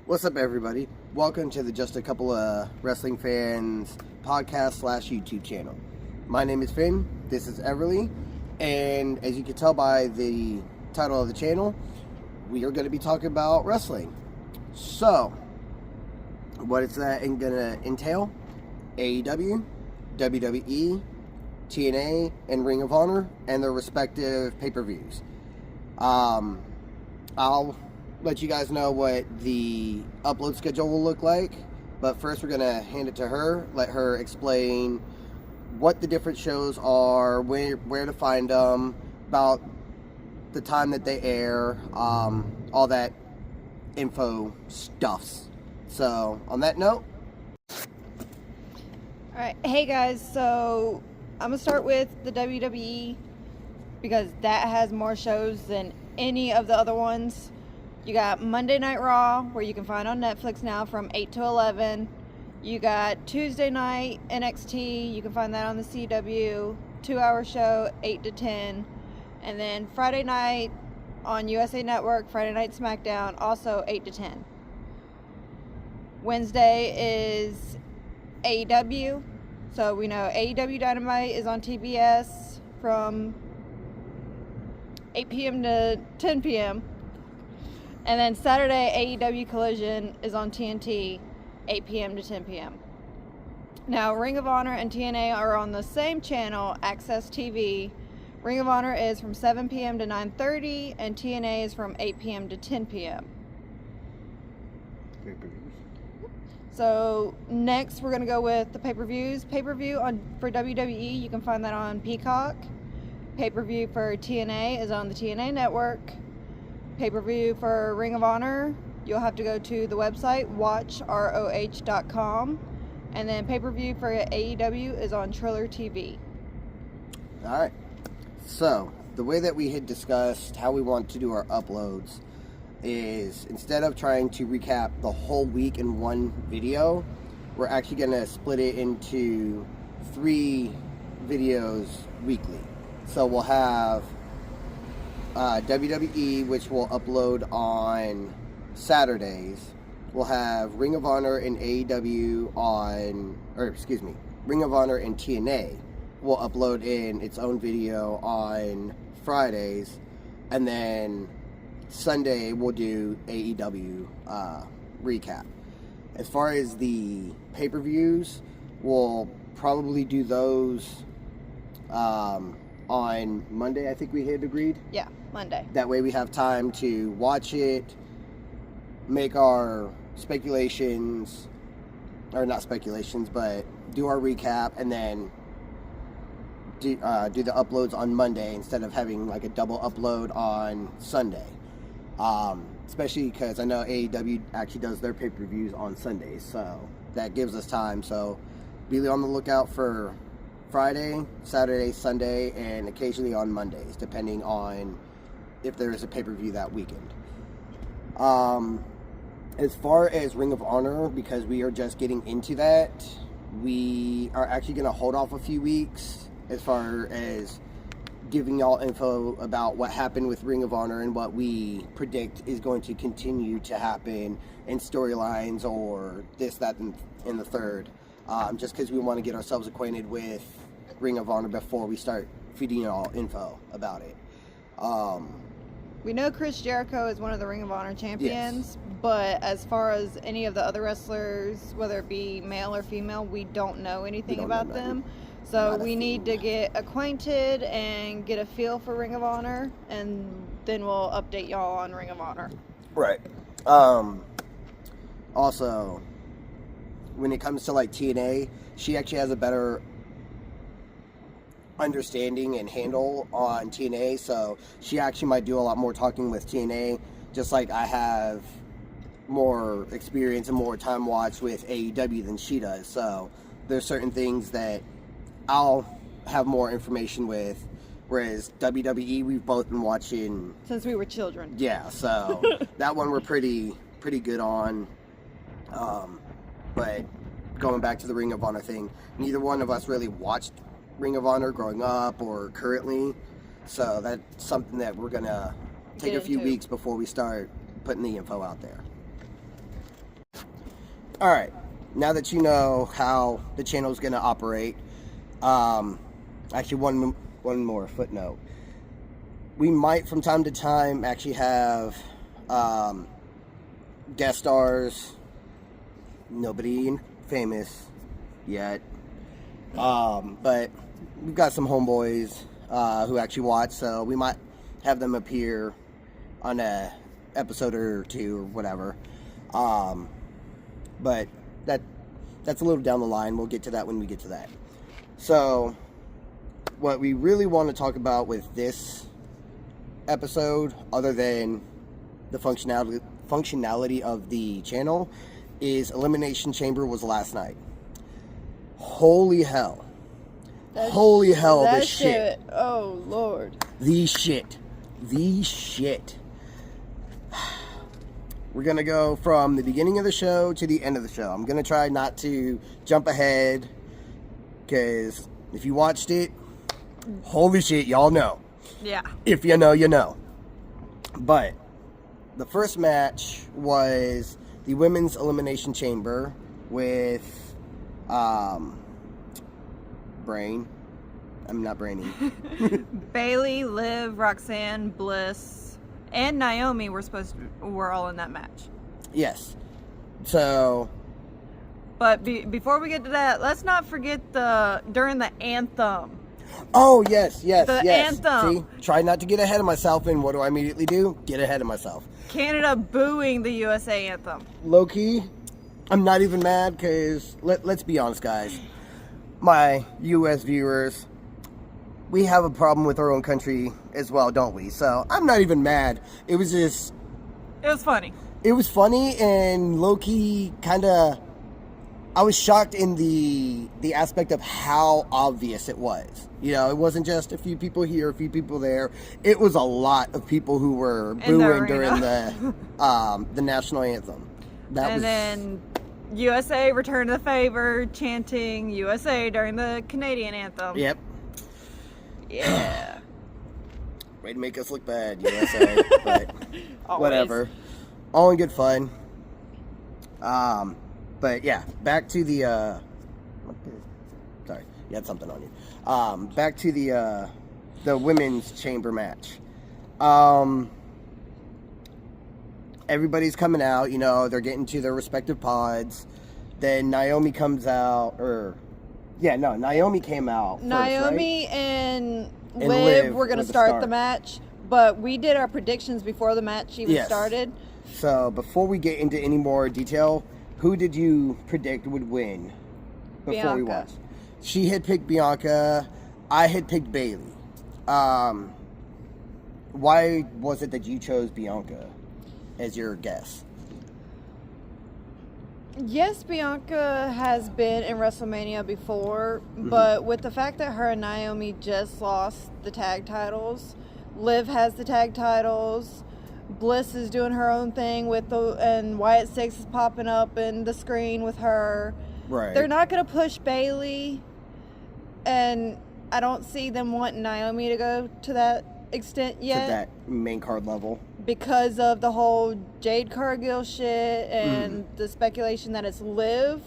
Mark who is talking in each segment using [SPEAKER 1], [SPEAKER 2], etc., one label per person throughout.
[SPEAKER 1] What's up, everybody? Welcome to the Just a Couple of Wrestling Fans podcast / YouTube channel. My name is Finn, this is Everly, and as you can tell by the title of the channel, we are going to be talking about wrestling. So, what is that going to entail? AEW, WWE, TNA, and Ring of Honor, and their respective pay-per-views. I'll let you guys know what the upload schedule will look like, but first we're going to hand it to her, let her explain what the different shows are, where to find them, about the time that they air, all that info stuffs. So, on that note.
[SPEAKER 2] Alright, hey guys, so I'm going to start with the WWE because that has more shows than any of the other ones. You got Monday Night Raw, where you can find on Netflix now from 8 to 11. You got Tuesday Night NXT, you can find that on the CW, 2-hour show, 8 to 10. And then Friday night on USA Network, Friday Night SmackDown, also 8 to 10. Wednesday is AEW. So we know AEW Dynamite is on TBS from 8 p.m. to 10 p.m. And then Saturday, AEW Collision is on TNT, 8 p.m. to 10 p.m. Now, Ring of Honor and TNA are on the same channel, Access TV. Ring of Honor is from 7 p.m. to 9:30, and TNA is from 8 p.m. to 10 p.m. So, next we're going to go with the pay-per-views. Pay-per-view for WWE, you can find that on Peacock. Pay-per-view for TNA is on the TNA Network. Pay-per-view for Ring of Honor, you'll have to go to the website watchroh.com, and then pay-per-view for AEW is on Triller TV.
[SPEAKER 1] Alright, so the way that we had discussed how we want to do our uploads is, instead of trying to recap the whole week in one video, we're actually going to split it into 3 videos weekly. So we'll have WWE, which will upload on Saturdays. We'll have Ring of Honor and AEW Ring of Honor and TNA will upload in its own video on Fridays, and then Sunday we'll do AEW recap. As far as the pay-per-views, we'll probably do those on Monday, I think we had agreed.
[SPEAKER 2] Yeah, Monday.
[SPEAKER 1] That way we have time to watch it, make our speculations, or not speculations, but do our recap, and then do the uploads on Monday instead of having like a double upload on Sunday. Especially because I know AEW actually does their pay-per-views on Sundays, so that gives us time. So be on the lookout for Friday, Saturday, Sunday, and occasionally on Mondays, depending on if there is a pay-per-view that weekend. As far as Ring of Honor, because we are just getting into that, we are actually going to hold off a few weeks as far as giving y'all info about what happened with Ring of Honor and what we predict is going to continue to happen in storylines or this, that, and the third. Just because we want to get ourselves acquainted with Ring of Honor before we start feeding y'all info about it.
[SPEAKER 2] We know Chris Jericho is one of the Ring of Honor champions, yes. But as far as any of the other wrestlers, whether it be male or female, we don't know anything about them. So we need to get acquainted and get a feel for Ring of Honor, and then we'll update y'all on Ring of Honor.
[SPEAKER 1] Right. Also, when it comes to like TNA, she actually has a better understanding and handle on TNA, so she actually might do a lot more talking with TNA, just like I have more experience and more time watched with AEW than she does. So there's certain things that I'll have more information with, whereas WWE we've both been watching
[SPEAKER 2] since we were children.
[SPEAKER 1] Yeah, so that one we're pretty good on. But going back to the Ring of Honor thing, neither one of us really watched Ring of Honor growing up or currently, so that's something that we're gonna take a few weeks before we start putting the info out there. All right. Now that you know how the channel is going to operate, actually, one more footnote. We might, from time to time, actually have guest stars. Nobody famous yet, but we've got some homeboys who actually watch, so we might have them appear on a episode or two or whatever. But that's a little down the line. We'll get to that when we get to that. So, what we really want to talk about with this episode, other than the functionality of the channel, is Elimination Chamber was last night. Holy hell. Holy hell,
[SPEAKER 2] that
[SPEAKER 1] this shit.
[SPEAKER 2] Oh, Lord.
[SPEAKER 1] The shit. We're going to go from the beginning of the show to the end of the show. I'm going to try not to jump ahead, because if you watched it, holy shit, y'all know.
[SPEAKER 2] Yeah.
[SPEAKER 1] If you know, you know. But the first match was the Women's Elimination Chamber with Brain. I'm not Brainy.
[SPEAKER 2] Bailey, Liv, Roxanne, Bliss, and Naomi were all in that match.
[SPEAKER 1] Yes. So.
[SPEAKER 2] But before we get to that, let's not forget during the anthem.
[SPEAKER 1] Oh, yes.
[SPEAKER 2] The anthem.
[SPEAKER 1] See, try not to get ahead of myself, and what do I immediately do? Get ahead of myself.
[SPEAKER 2] Canada booing the USA anthem.
[SPEAKER 1] Low-key, I'm not even mad, because let's be honest, guys. My U.S. viewers, we have a problem with our own country as well, don't we? So I'm not even mad. It was funny. It was funny, and low-key kind of, I was shocked in the aspect of how obvious it was. You know, it wasn't just a few people here, a few people there. It was a lot of people who were booing during the national anthem.
[SPEAKER 2] Then USA returned the favor, chanting USA during the Canadian anthem.
[SPEAKER 1] Yep.
[SPEAKER 2] Yeah.
[SPEAKER 1] Way to make us look bad, USA. But whatever. All in good fun. But yeah, back to the sorry, you had something on you. Back to the women's chamber match. Everybody's coming out, you know, they're getting to their respective pods. Then Naomi comes out, Naomi came out.
[SPEAKER 2] Naomi
[SPEAKER 1] first, right?
[SPEAKER 2] and Liv were going to start the match, but we did our predictions before the match even started.
[SPEAKER 1] So before we get into any more detail, who did you predict would win before we watched? She had picked Bianca. I had picked Bailey. Why was it that you chose Bianca as your guess?
[SPEAKER 2] Yes, Bianca has been in WrestleMania before, but with the fact that her and Naomi just lost the tag titles, Liv has the tag titles, Bliss is doing her own thing and Wyatt Six is popping up in the screen with her.
[SPEAKER 1] Right.
[SPEAKER 2] They're not going to push Bailey, and I don't see them wanting Naomi to go to that extent yet.
[SPEAKER 1] To that main card level.
[SPEAKER 2] Because of the whole Jade Cargill shit and the speculation that it's Liv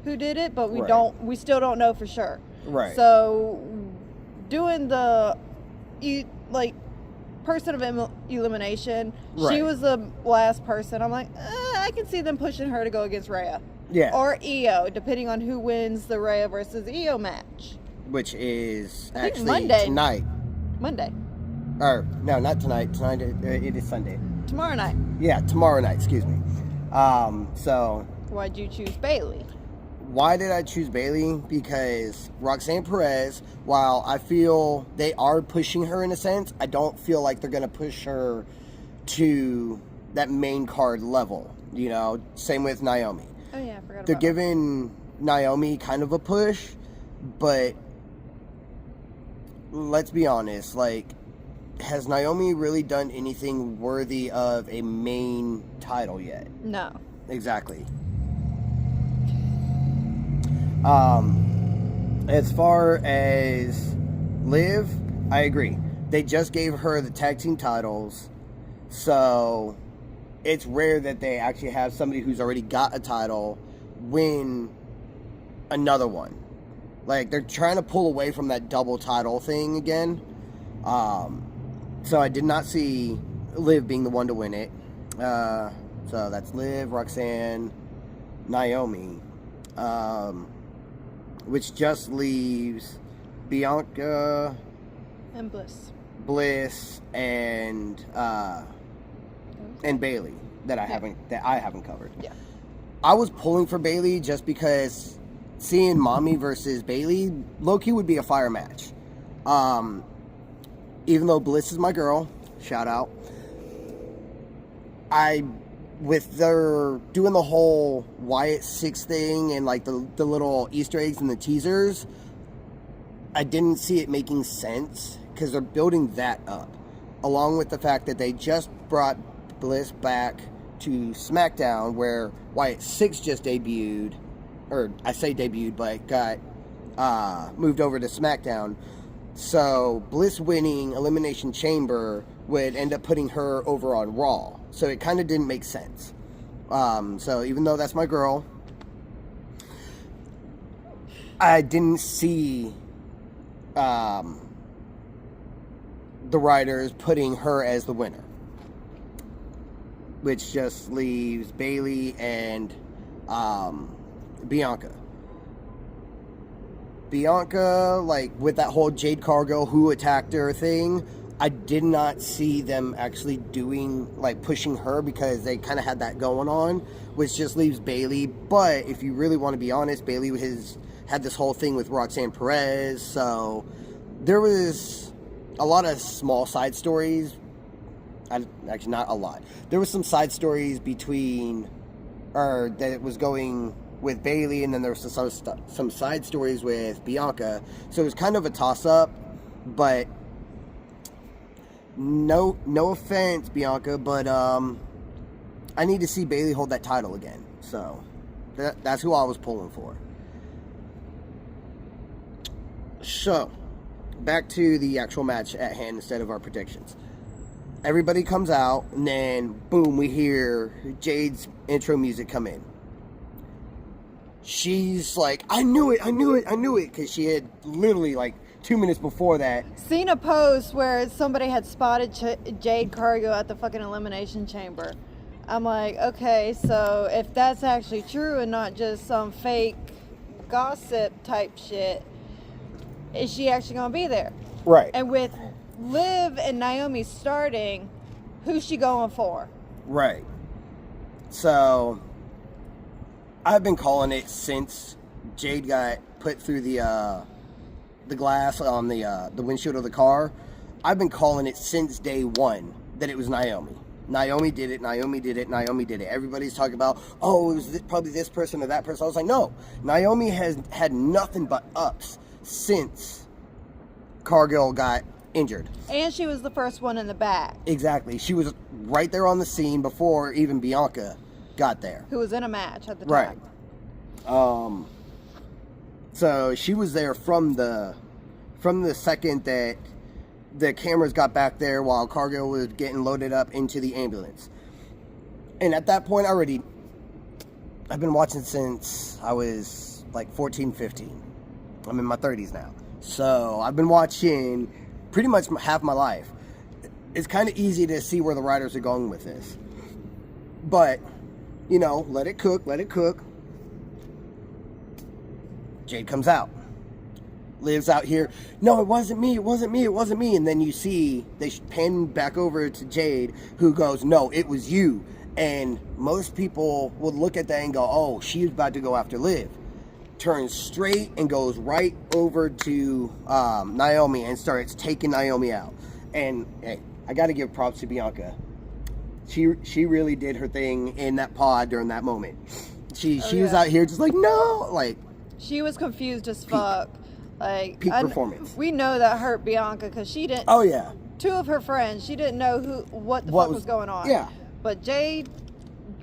[SPEAKER 2] who did it, but we still don't know for sure.
[SPEAKER 1] Right.
[SPEAKER 2] So doing the person of elimination, she was the last person. I'm like, I can see them pushing her to go against Rhea.
[SPEAKER 1] Yeah.
[SPEAKER 2] Or Io, depending on who wins the Rhea versus Io match.
[SPEAKER 1] Which is actually
[SPEAKER 2] Monday.
[SPEAKER 1] Tonight.
[SPEAKER 2] Monday.
[SPEAKER 1] Or, no, not tonight. Tonight, it is Sunday.
[SPEAKER 2] Tomorrow night.
[SPEAKER 1] Yeah, tomorrow night, excuse me. So...
[SPEAKER 2] Why'd you choose Bailey?
[SPEAKER 1] Why did I choose Bailey? Because Roxanne Perez, while I feel they are pushing her in a sense, I don't feel like they're going to push her to that main card level. You know, same with Naomi.
[SPEAKER 2] Oh, yeah, I forgot about
[SPEAKER 1] They're giving Naomi kind of a push, but let's be honest, like, has Naomi really done anything worthy of a main title yet?
[SPEAKER 2] No.
[SPEAKER 1] Exactly. As far as Liv, I agree. They just gave her the tag team titles, so it's rare that they actually have somebody who's already got a title win another one. Like, they're trying to pull away from that double title thing again. So I did not see Liv being the one to win it. So that's Liv, Roxanne, Naomi. Which just leaves Bianca
[SPEAKER 2] And
[SPEAKER 1] Bliss and Bailey that I haven't covered.
[SPEAKER 2] Yeah.
[SPEAKER 1] I was pulling for Bailey just because seeing Mommy versus Bailey low-key would be a fire match. Even though Bliss is my girl, shout out. With their doing the whole Wyatt 6 thing and like the little Easter eggs and the teasers, I didn't see it making sense because they're building that up. Along with the fact that they just brought Bliss back to SmackDown where Wyatt 6 just debuted, or I say debuted, but got moved over to SmackDown. So Bliss winning Elimination Chamber would end up putting her over on Raw. So it kind of didn't make sense. So even though that's my girl, I didn't see the writers putting her as the winner. Which just leaves Bailey and Bianca. Bianca, like, with that whole Jade Cargill who attacked her thing, I did not see them actually doing, like, pushing her because they kind of had that going on, which just leaves Bailey. But if you really want to be honest, Bailey had this whole thing with Roxanne Perez, so there was a lot of small side stories. Actually, not a lot. There was some side stories that was going with Bailey, and then there was some side stories with Bianca. So it was kind of a toss-up, but no offense, Bianca, but I need to see Bailey hold that title again. So that's who I was pulling for. So back to the actual match at hand instead of our predictions. Everybody comes out, and then, boom, we hear Jade's intro music come in. She's like, I knew it, because she had literally, like, 2 minutes before that
[SPEAKER 2] seen a post where somebody had spotted Jade Cargill at the fucking Elimination Chamber. I'm like, okay, so if that's actually true and not just some fake gossip type shit, is she actually going to be there?
[SPEAKER 1] Right.
[SPEAKER 2] And with Liv and Naomi starting, who's she going for?
[SPEAKER 1] Right. So I've been calling it since Jade got put through the glass on the windshield of the car. I've been calling it since day one that it was Naomi. Naomi did it. Everybody's talking about, oh, it was probably this person or that person. I was like, no. Naomi has had nothing but ups since Cargill got injured.
[SPEAKER 2] And she was the first one in the back.
[SPEAKER 1] Exactly. She was right there on the scene before even Bianca got there.
[SPEAKER 2] Who was in a match at the time.
[SPEAKER 1] Right. So she was there from the second that the cameras got back there while Cargill was getting loaded up into the ambulance. And at that point I've been watching since I was like 14, 15. I'm in my 30s now. So I've been watching pretty much half my life. It's kind of easy to see where the writers are going with this. But, let it cook. Jade comes out. Liv's out here. No, it wasn't me. And then you see, they pan back over to Jade, who goes, no, it was you. And most people would look at that and go, oh, she's about to go after Liv. Turns straight and goes right over to Naomi and starts taking Naomi out. And hey, I got to give props to Bianca. She really did her thing in that pod during that moment. She was out here just like, no, like,
[SPEAKER 2] she was confused as fuck. Like,
[SPEAKER 1] peak performance.
[SPEAKER 2] We know that hurt Bianca because she didn't.
[SPEAKER 1] Oh yeah.
[SPEAKER 2] Two of her friends, she didn't know what the fuck was going on.
[SPEAKER 1] Yeah.
[SPEAKER 2] But Jade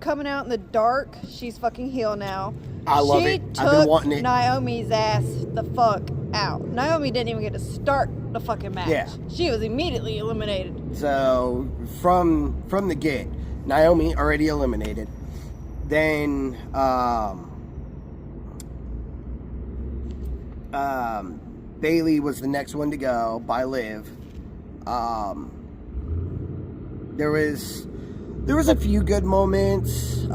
[SPEAKER 2] coming out in the dark, she's fucking heel now.
[SPEAKER 1] I love it. I've been wanting it.
[SPEAKER 2] Naomi's ass the fuck out. Naomi didn't even get to start the fucking match.
[SPEAKER 1] Yeah.
[SPEAKER 2] She was immediately eliminated.
[SPEAKER 1] So from the get, Naomi already eliminated. Then Bailey was the next one to go by Liv. There was a few good moments.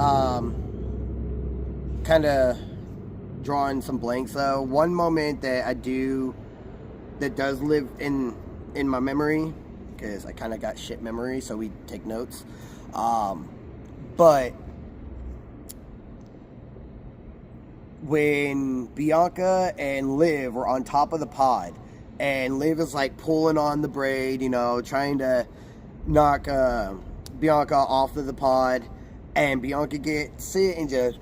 [SPEAKER 1] Kind of drawing some blanks though. One moment that does live in my memory, because I kind of got shit memory, so we take notes. But when Bianca and Liv were on top of the pod, and Liv is like pulling on the braid, you know, trying to knock Bianca off of the pod, and Bianca gets it and just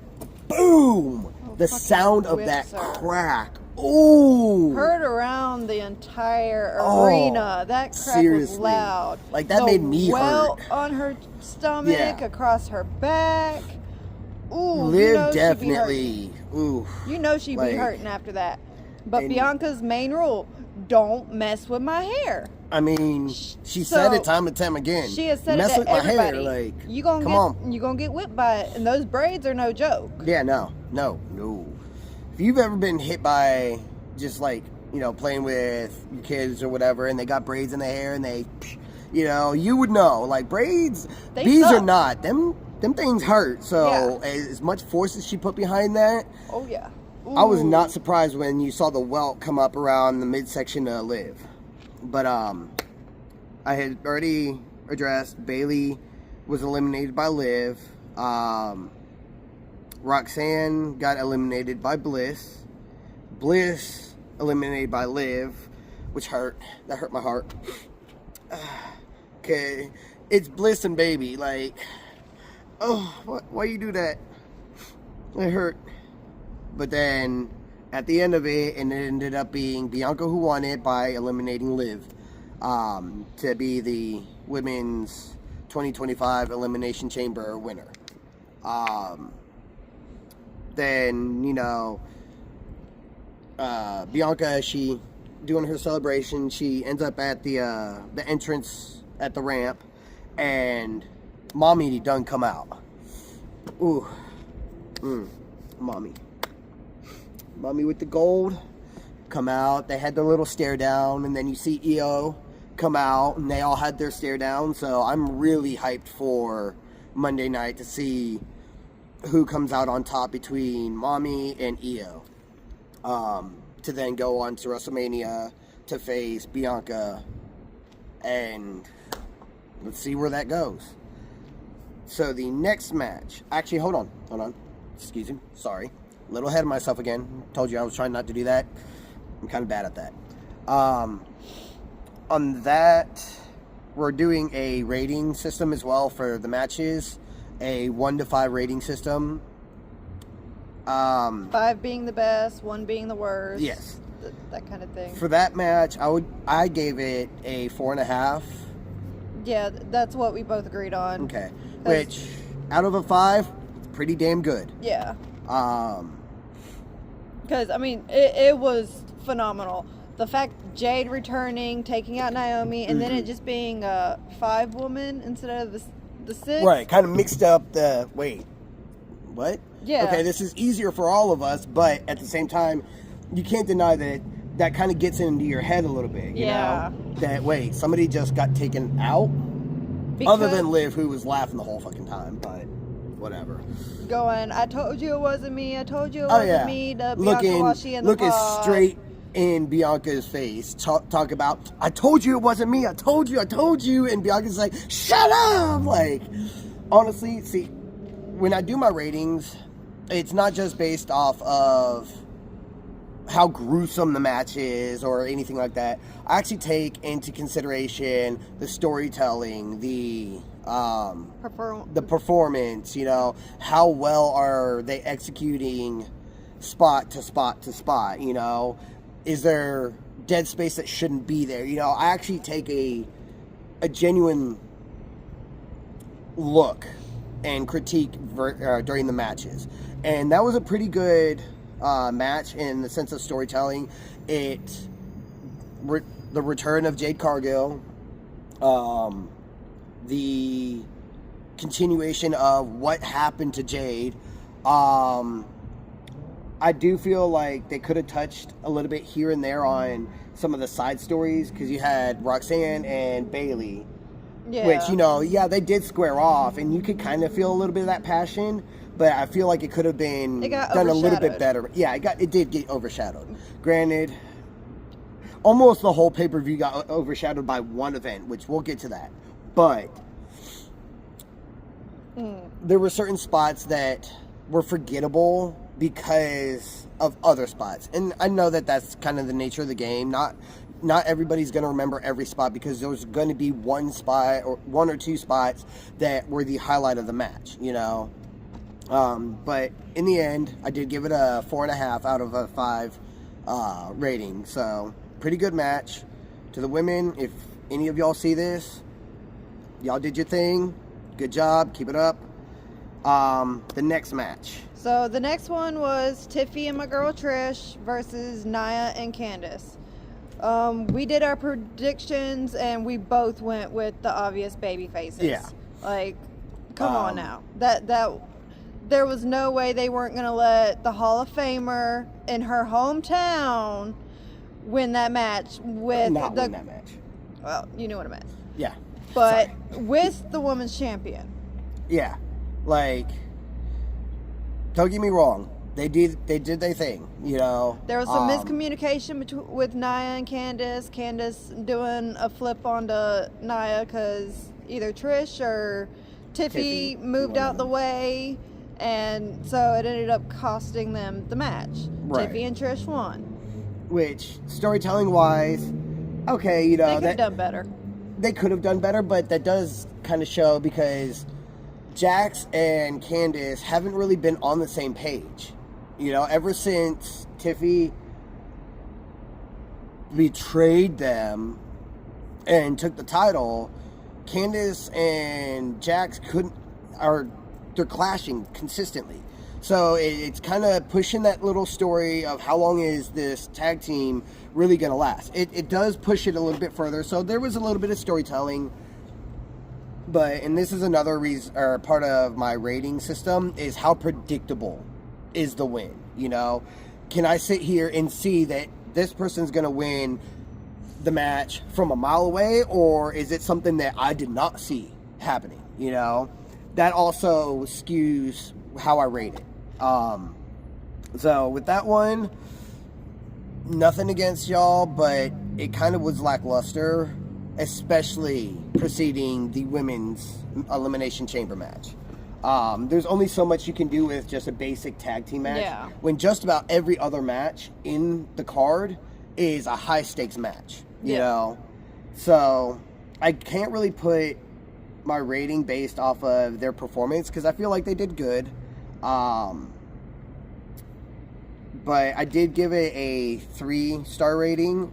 [SPEAKER 1] boom! The sound of that crack. Ooh!
[SPEAKER 2] Heard around the entire arena. That crack
[SPEAKER 1] seriously.
[SPEAKER 2] was loud.
[SPEAKER 1] Like, that made me
[SPEAKER 2] welt
[SPEAKER 1] hurt.
[SPEAKER 2] on her stomach, across her back. Ooh,
[SPEAKER 1] Liv definitely. Ooh.
[SPEAKER 2] You know she'd be hurting after that. But Bianca's main rule: don't mess with my hair.
[SPEAKER 1] I mean, she said it time and time again.
[SPEAKER 2] She has said
[SPEAKER 1] mess
[SPEAKER 2] it to
[SPEAKER 1] with my
[SPEAKER 2] everybody.
[SPEAKER 1] hair, like,
[SPEAKER 2] you gonna get whipped by it, and those braids are no joke.
[SPEAKER 1] Yeah, no. If you've ever been hit by just like, you know, playing with your kids or whatever, and they got braids in their hair, and they, you know, you would know. Like, braids, these are not them things hurt. So as much force as she put behind that.
[SPEAKER 2] Oh yeah. Ooh.
[SPEAKER 1] I was not surprised when you saw the welt come up around the midsection of Liv. But I had already addressed Bailey was eliminated by Liv. Roxanne got eliminated by Bliss. Bliss eliminated by Liv, which hurt. That hurt my heart. Okay, it's Bliss and Baby. Like, oh, why you do that? It hurt. But then, at the end of it, and it ended up being Bianca who won it by eliminating Liv to be the Women's 2025 Elimination Chamber winner. Then, you know, Bianca, she doing her celebration, she ends up at the entrance at the ramp, and Mommy done come out. Ooh. Mommy with the gold come out. They had their little stare down, and then you see EO come out, and they all had their stare down. So I'm really hyped for Monday night to see who comes out on top between Mommy and EO, to then go on to WrestleMania to face Bianca, and let's see where that goes. So the next match, actually, hold on, excuse me, sorry, a little ahead of myself again. Told you I was trying not to do that. I'm kind of bad at that. On that, we're doing a rating system as well for the matches. A 1 to 5 rating system.
[SPEAKER 2] 5 being the best, 1 being the worst.
[SPEAKER 1] Yes.
[SPEAKER 2] That kind of thing.
[SPEAKER 1] For that match, I gave it a 4.5.
[SPEAKER 2] Yeah, that's what we both agreed on.
[SPEAKER 1] Okay. Which, out of a 5, pretty damn good.
[SPEAKER 2] Yeah. Because, I mean, it was phenomenal. The fact Jade returning, taking out Naomi, and then it just being a 5-woman instead of the 6.
[SPEAKER 1] Right, kind of mixed up the... Wait, what?
[SPEAKER 2] Yeah.
[SPEAKER 1] Okay, this is easier for all of us, but at the same time, you can't deny that kind of gets into your head a little bit, you know? That, wait, somebody just got taken out? Other than Liv, who was laughing the whole fucking time, but whatever.
[SPEAKER 2] Going, I told you it wasn't me, I told you it wasn't me, to Bianca while she in the
[SPEAKER 1] looking
[SPEAKER 2] pod.
[SPEAKER 1] Straight in Bianca's face, talk about, I told you it wasn't me, I told you, and Bianca's like, shut up! Like, honestly, see, when I do my ratings, it's not just based off of how gruesome the match is or anything like that. I actually take into consideration the storytelling, the performance, you know, how well are they executing spot to spot to spot, you know? Is there dead space that shouldn't be there? You know, I actually take a genuine look and critique during the matches. And that was a pretty good match in the sense of storytelling. The return of Jade Cargill, the continuation of what happened to Jade. I I do feel like they could have touched a little bit here and there on some of the side stories, because you had Roxanne and Bailey, which, you know, yeah, they did square off, and you could kind of feel a little bit of that passion, but I feel like it could have been done a little bit better. Yeah, it did get overshadowed. Granted, almost the whole pay-per-view got overshadowed by one event, which we'll get to that. But there were certain spots that were forgettable because of other spots. And I know that that's kind of the nature of the game. Not everybody's going to remember every spot, because there's going to be one spot or one or two spots that were the highlight of the match, you know. But in the end, I did give it a 4.5 out of a 5 rating. So pretty good match. To the women, if any of y'all see this, y'all did your thing. Good job. Keep it up. The next match.
[SPEAKER 2] So the next one was Tiffy and my girl Trish versus Nia and Candice. We did our predictions and we both went with the obvious baby faces.
[SPEAKER 1] Yeah.
[SPEAKER 2] Like, come on now. That there was no way they weren't going to let the Hall of Famer in her hometown win that match with
[SPEAKER 1] win that match.
[SPEAKER 2] Well, you knew what I meant.
[SPEAKER 1] Yeah.
[SPEAKER 2] But with the women's champion.
[SPEAKER 1] Yeah. Like, don't get me wrong. They did their thing, you know.
[SPEAKER 2] There was some miscommunication with Nia and Candice. Candice doing a flip onto Nia because either Trish or Tiffy moved out the way, and so it ended up costing them the match.
[SPEAKER 1] Right.
[SPEAKER 2] Tiffy and Trish won.
[SPEAKER 1] Which, storytelling wise, okay, you know,
[SPEAKER 2] they could have done better.
[SPEAKER 1] They could have done better, but that does kind of show, because Jax and Candice haven't really been on the same page. You know, ever since Tiffy betrayed them and took the title, Candice and Jax they're clashing consistently. So it's kind of pushing that little story of how long is this tag team really going to last. It does push it a little bit further. So there was a little bit of storytelling. And this is another reason, or part of my rating system, is how predictable is the win. You know, can I sit here and see that this person's going to win the match from a mile away, or is it something that I did not see happening? You know, that also skews how I rate it. So with that one, nothing against y'all, but it kind of was lackluster, especially preceding the women's Elimination Chamber match. There's only so much you can do with just a basic tag team match, when just about every other match in the card is a high stakes match, you know? So I can't really put my rating based off of their performance, because I feel like they did good. But I did give it a 3-star rating,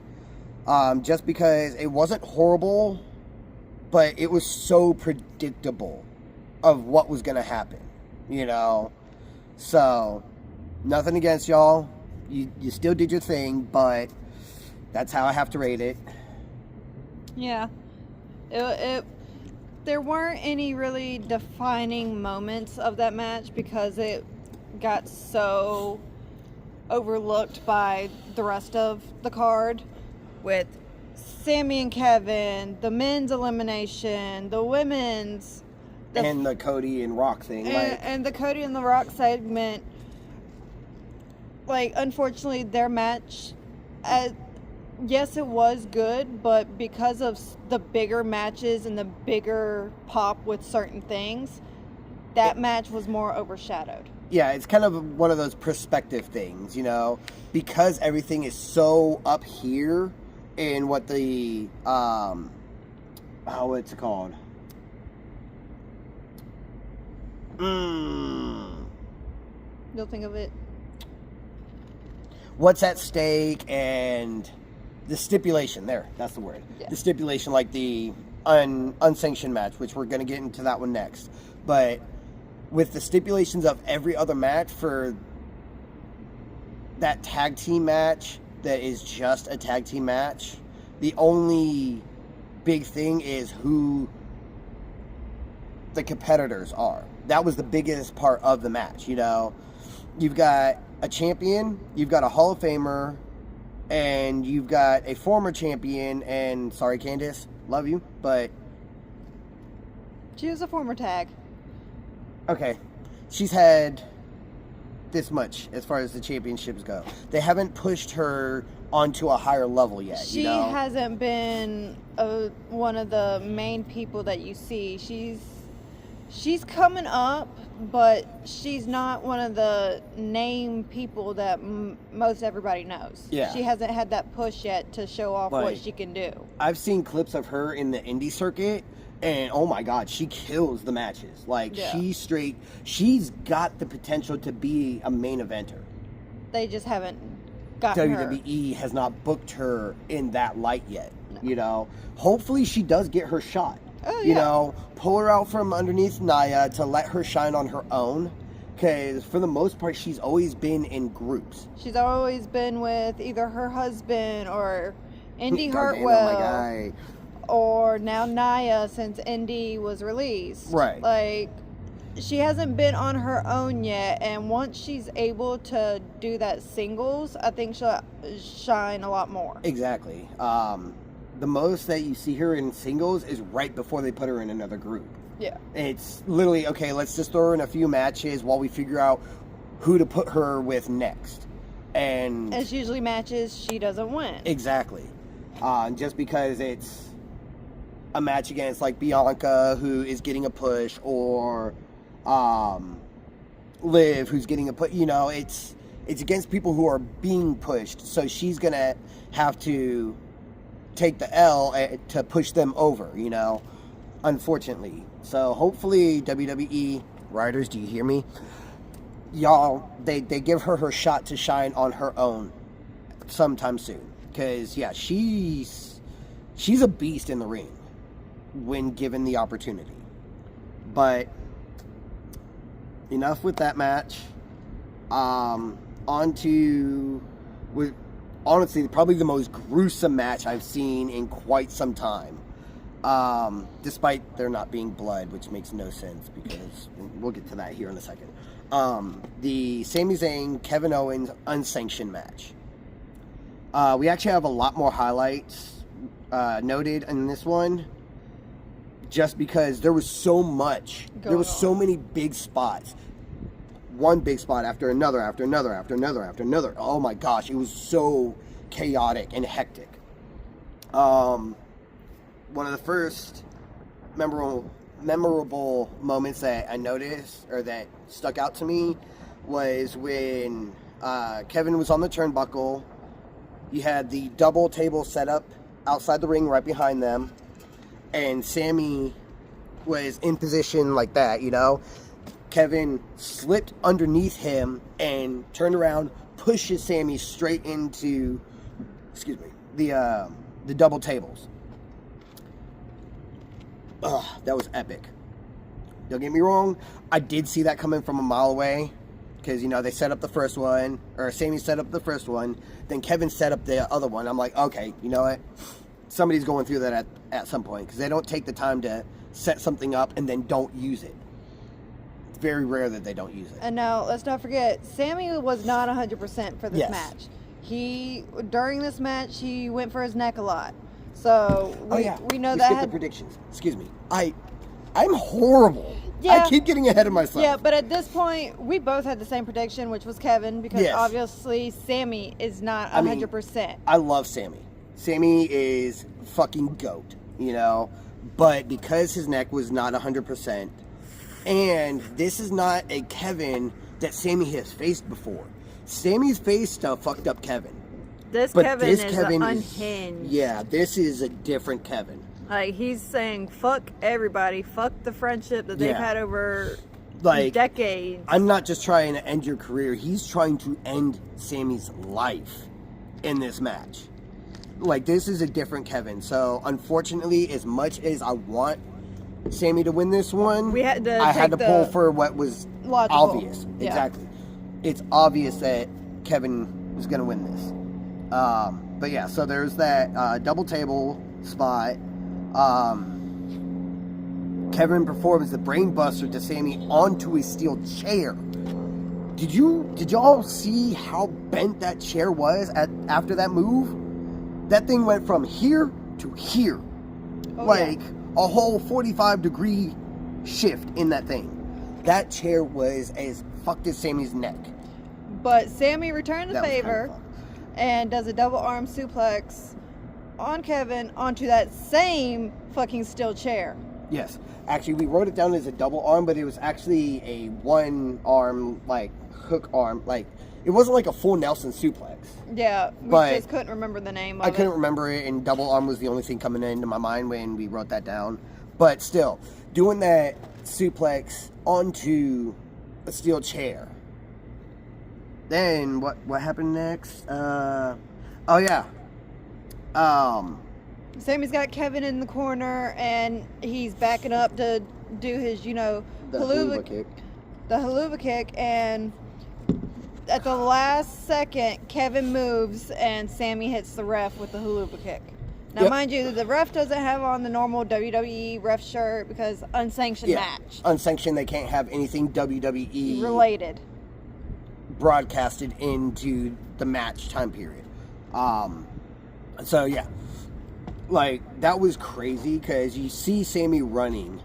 [SPEAKER 1] just because it wasn't horrible, but it was so predictable of what was going to happen, you know? So, nothing against y'all. You still did your thing, but that's how I have to rate it.
[SPEAKER 2] Yeah. There weren't any really defining moments of that match, because it got so overlooked by the rest of the card, with Sammy and Kevin, the men's elimination, the women's,
[SPEAKER 1] and the Cody and Rock thing.
[SPEAKER 2] And the Cody and the Rock segment. Like, unfortunately, their match, yes, it was good, but because of the bigger matches and the bigger pop with certain things, that match was more overshadowed.
[SPEAKER 1] Yeah, it's kind of one of those perspective things, you know, because everything is so up here in what the, what's it called?
[SPEAKER 2] You'll think of it.
[SPEAKER 1] What's at stake and the stipulation there. That's the word. Yeah. The stipulation, like the unsanctioned match, which we're going to get into that one next. But with the stipulations of every other match for that tag team match that is just a tag team match, the only big thing is who the competitors are. That was the biggest part of the match, you know. You've got a champion, you've got a Hall of Famer, and you've got a former champion. And sorry, Candice, love you, but
[SPEAKER 2] She was a former tag.
[SPEAKER 1] okay, she's had this much as far as the championships go. They haven't pushed her onto a higher level yet.
[SPEAKER 2] She hasn't been one of the main people that you see. She's coming up, but she's not one of the name people that most everybody knows.
[SPEAKER 1] Yeah.
[SPEAKER 2] She hasn't had that push yet to show off what
[SPEAKER 1] Like,
[SPEAKER 2] she can do.
[SPEAKER 1] I've seen clips of her in the indie circuit, and oh my god, she kills the matches. Like,
[SPEAKER 2] Yeah.
[SPEAKER 1] she's got the potential to be a main eventer.
[SPEAKER 2] They just haven't gotten her.
[SPEAKER 1] WWE has not booked her in that light yet. You know, hopefully she does get her shot.
[SPEAKER 2] Oh,
[SPEAKER 1] You
[SPEAKER 2] yeah.
[SPEAKER 1] know, pull her out from underneath Nia to let her shine on her own. Because for the most part, she's always been in groups.
[SPEAKER 2] She's always been with either her husband or Indy
[SPEAKER 1] Gargano, my
[SPEAKER 2] Hartwell,
[SPEAKER 1] guy.
[SPEAKER 2] or now Nia since Indy was released.
[SPEAKER 1] Right.
[SPEAKER 2] Like, she hasn't been on her own yet, and once she's able to do that singles, I think she'll shine a lot more.
[SPEAKER 1] Exactly. The most that you see her in singles is right before they put her in another group.
[SPEAKER 2] Yeah.
[SPEAKER 1] It's literally, okay, let's just throw her in a few matches while we figure out who to put her with next. And
[SPEAKER 2] It's usually matches she doesn't win.
[SPEAKER 1] exactly. Just because it's a match against like Bianca, who is getting a push, or Liv, who's getting a push. You know, it's against people who are being pushed. So she's gonna have to take the L to push them over. You know, unfortunately. So hopefully WWE writers, do you hear me? Y'all, they give her shot to shine on her own sometime soon. Because yeah, she's a beast in the ring when given the opportunity. But enough with that match. On to, with honestly probably the most gruesome match I've seen in quite some time. Despite there not being blood, which makes no sense because we'll get to that here in a second. The Sami Zayn, Kevin Owens unsanctioned match. We actually have a lot more highlights noted in this one, just because there was so much. There was so many big spots. One big spot after another, after another, after another, after another. Oh my gosh, it was so chaotic and hectic. One of the first memorable moments that I noticed, or that stuck out to me, was when Kevin was on the turnbuckle. You had the double table set up outside the ring right behind them, and Sammy was in position like that, you know. Kevin slipped underneath him and turned around, pushes Sammy straight into, the double tables. Ugh, that was epic. Don't get me wrong, I did see that coming from a mile away, because, you know, they set up the first one, or Sammy set up the first one, then Kevin set up the other one. I'm like, okay, you know what? Somebody's going through that at some point, because they don't take the time to set something up and then don't use it. It's very rare that they don't use it.
[SPEAKER 2] And now, let's not forget, Sammy was not 100% for this
[SPEAKER 1] Yes.
[SPEAKER 2] match. During this match, he went for his neck a lot. So, we know
[SPEAKER 1] we
[SPEAKER 2] that.
[SPEAKER 1] skipped the predictions. Excuse me. I'm horrible.
[SPEAKER 2] Yeah.
[SPEAKER 1] I keep getting ahead of myself.
[SPEAKER 2] Yeah, but at this point, we both had the same prediction, which was Kevin, because
[SPEAKER 1] Yes.
[SPEAKER 2] obviously Sammy is not 100%.
[SPEAKER 1] I love Sammy. Sammy is fucking GOAT, you know? But because his neck was not 100%, and this is not a Kevin that Sammy has faced before. Sammy's faced fucked up Kevin.
[SPEAKER 2] This
[SPEAKER 1] But
[SPEAKER 2] Kevin
[SPEAKER 1] this
[SPEAKER 2] is
[SPEAKER 1] Kevin
[SPEAKER 2] unhinged.
[SPEAKER 1] Yeah, this is a different Kevin.
[SPEAKER 2] Like, he's saying, fuck everybody, fuck the friendship that they've
[SPEAKER 1] Yeah.
[SPEAKER 2] had over
[SPEAKER 1] Like,
[SPEAKER 2] decades.
[SPEAKER 1] I'm not just trying to end your career. He's trying to end Sammy's life in this match. Like, this is a different Kevin. So, unfortunately, as much as I want Sammy to win this one,
[SPEAKER 2] We had to
[SPEAKER 1] I had to
[SPEAKER 2] take
[SPEAKER 1] pull
[SPEAKER 2] the
[SPEAKER 1] for what was
[SPEAKER 2] logical.
[SPEAKER 1] obvious.
[SPEAKER 2] Yeah.
[SPEAKER 1] Exactly. It's obvious that Kevin was going to win this. But yeah, so there's that double table spot. Kevin performs the brain buster to Sammy onto a steel chair. did y'all see how bent that chair was after that move? That thing went from here to here.
[SPEAKER 2] Oh,
[SPEAKER 1] like a whole 45-degree shift in that thing. That chair was as fucked as Sammy's neck.
[SPEAKER 2] But Sammy returned the
[SPEAKER 1] That was
[SPEAKER 2] favor
[SPEAKER 1] kinda
[SPEAKER 2] and does a double arm suplex on Kevin onto that same fucking steel chair.
[SPEAKER 1] Yes. Actually, we wrote it down as a double arm, but it was actually a one arm, like, hook arm. Like, it wasn't like a full Nelson suplex.
[SPEAKER 2] Yeah, we
[SPEAKER 1] But
[SPEAKER 2] just couldn't remember the name of it.
[SPEAKER 1] I couldn't remember it, and double arm was the only thing coming into my mind when we wrote that down. But still, doing that suplex onto a steel chair. Then, what happened next? Oh, yeah.
[SPEAKER 2] Sammy's got Kevin in the corner, and he's backing up to do his,
[SPEAKER 1] The
[SPEAKER 2] haluva
[SPEAKER 1] kick.
[SPEAKER 2] The haluva kick, and at the last second, Kevin moves, and Sammy hits the ref with the haluva kick. Now,
[SPEAKER 1] Yep.
[SPEAKER 2] mind you, the ref doesn't have on the normal WWE ref shirt because unsanctioned match.
[SPEAKER 1] Unsanctioned, they can't have anything WWE
[SPEAKER 2] Related.
[SPEAKER 1] broadcasted into the match time period. So yeah, like that was crazy because you see Sammy running,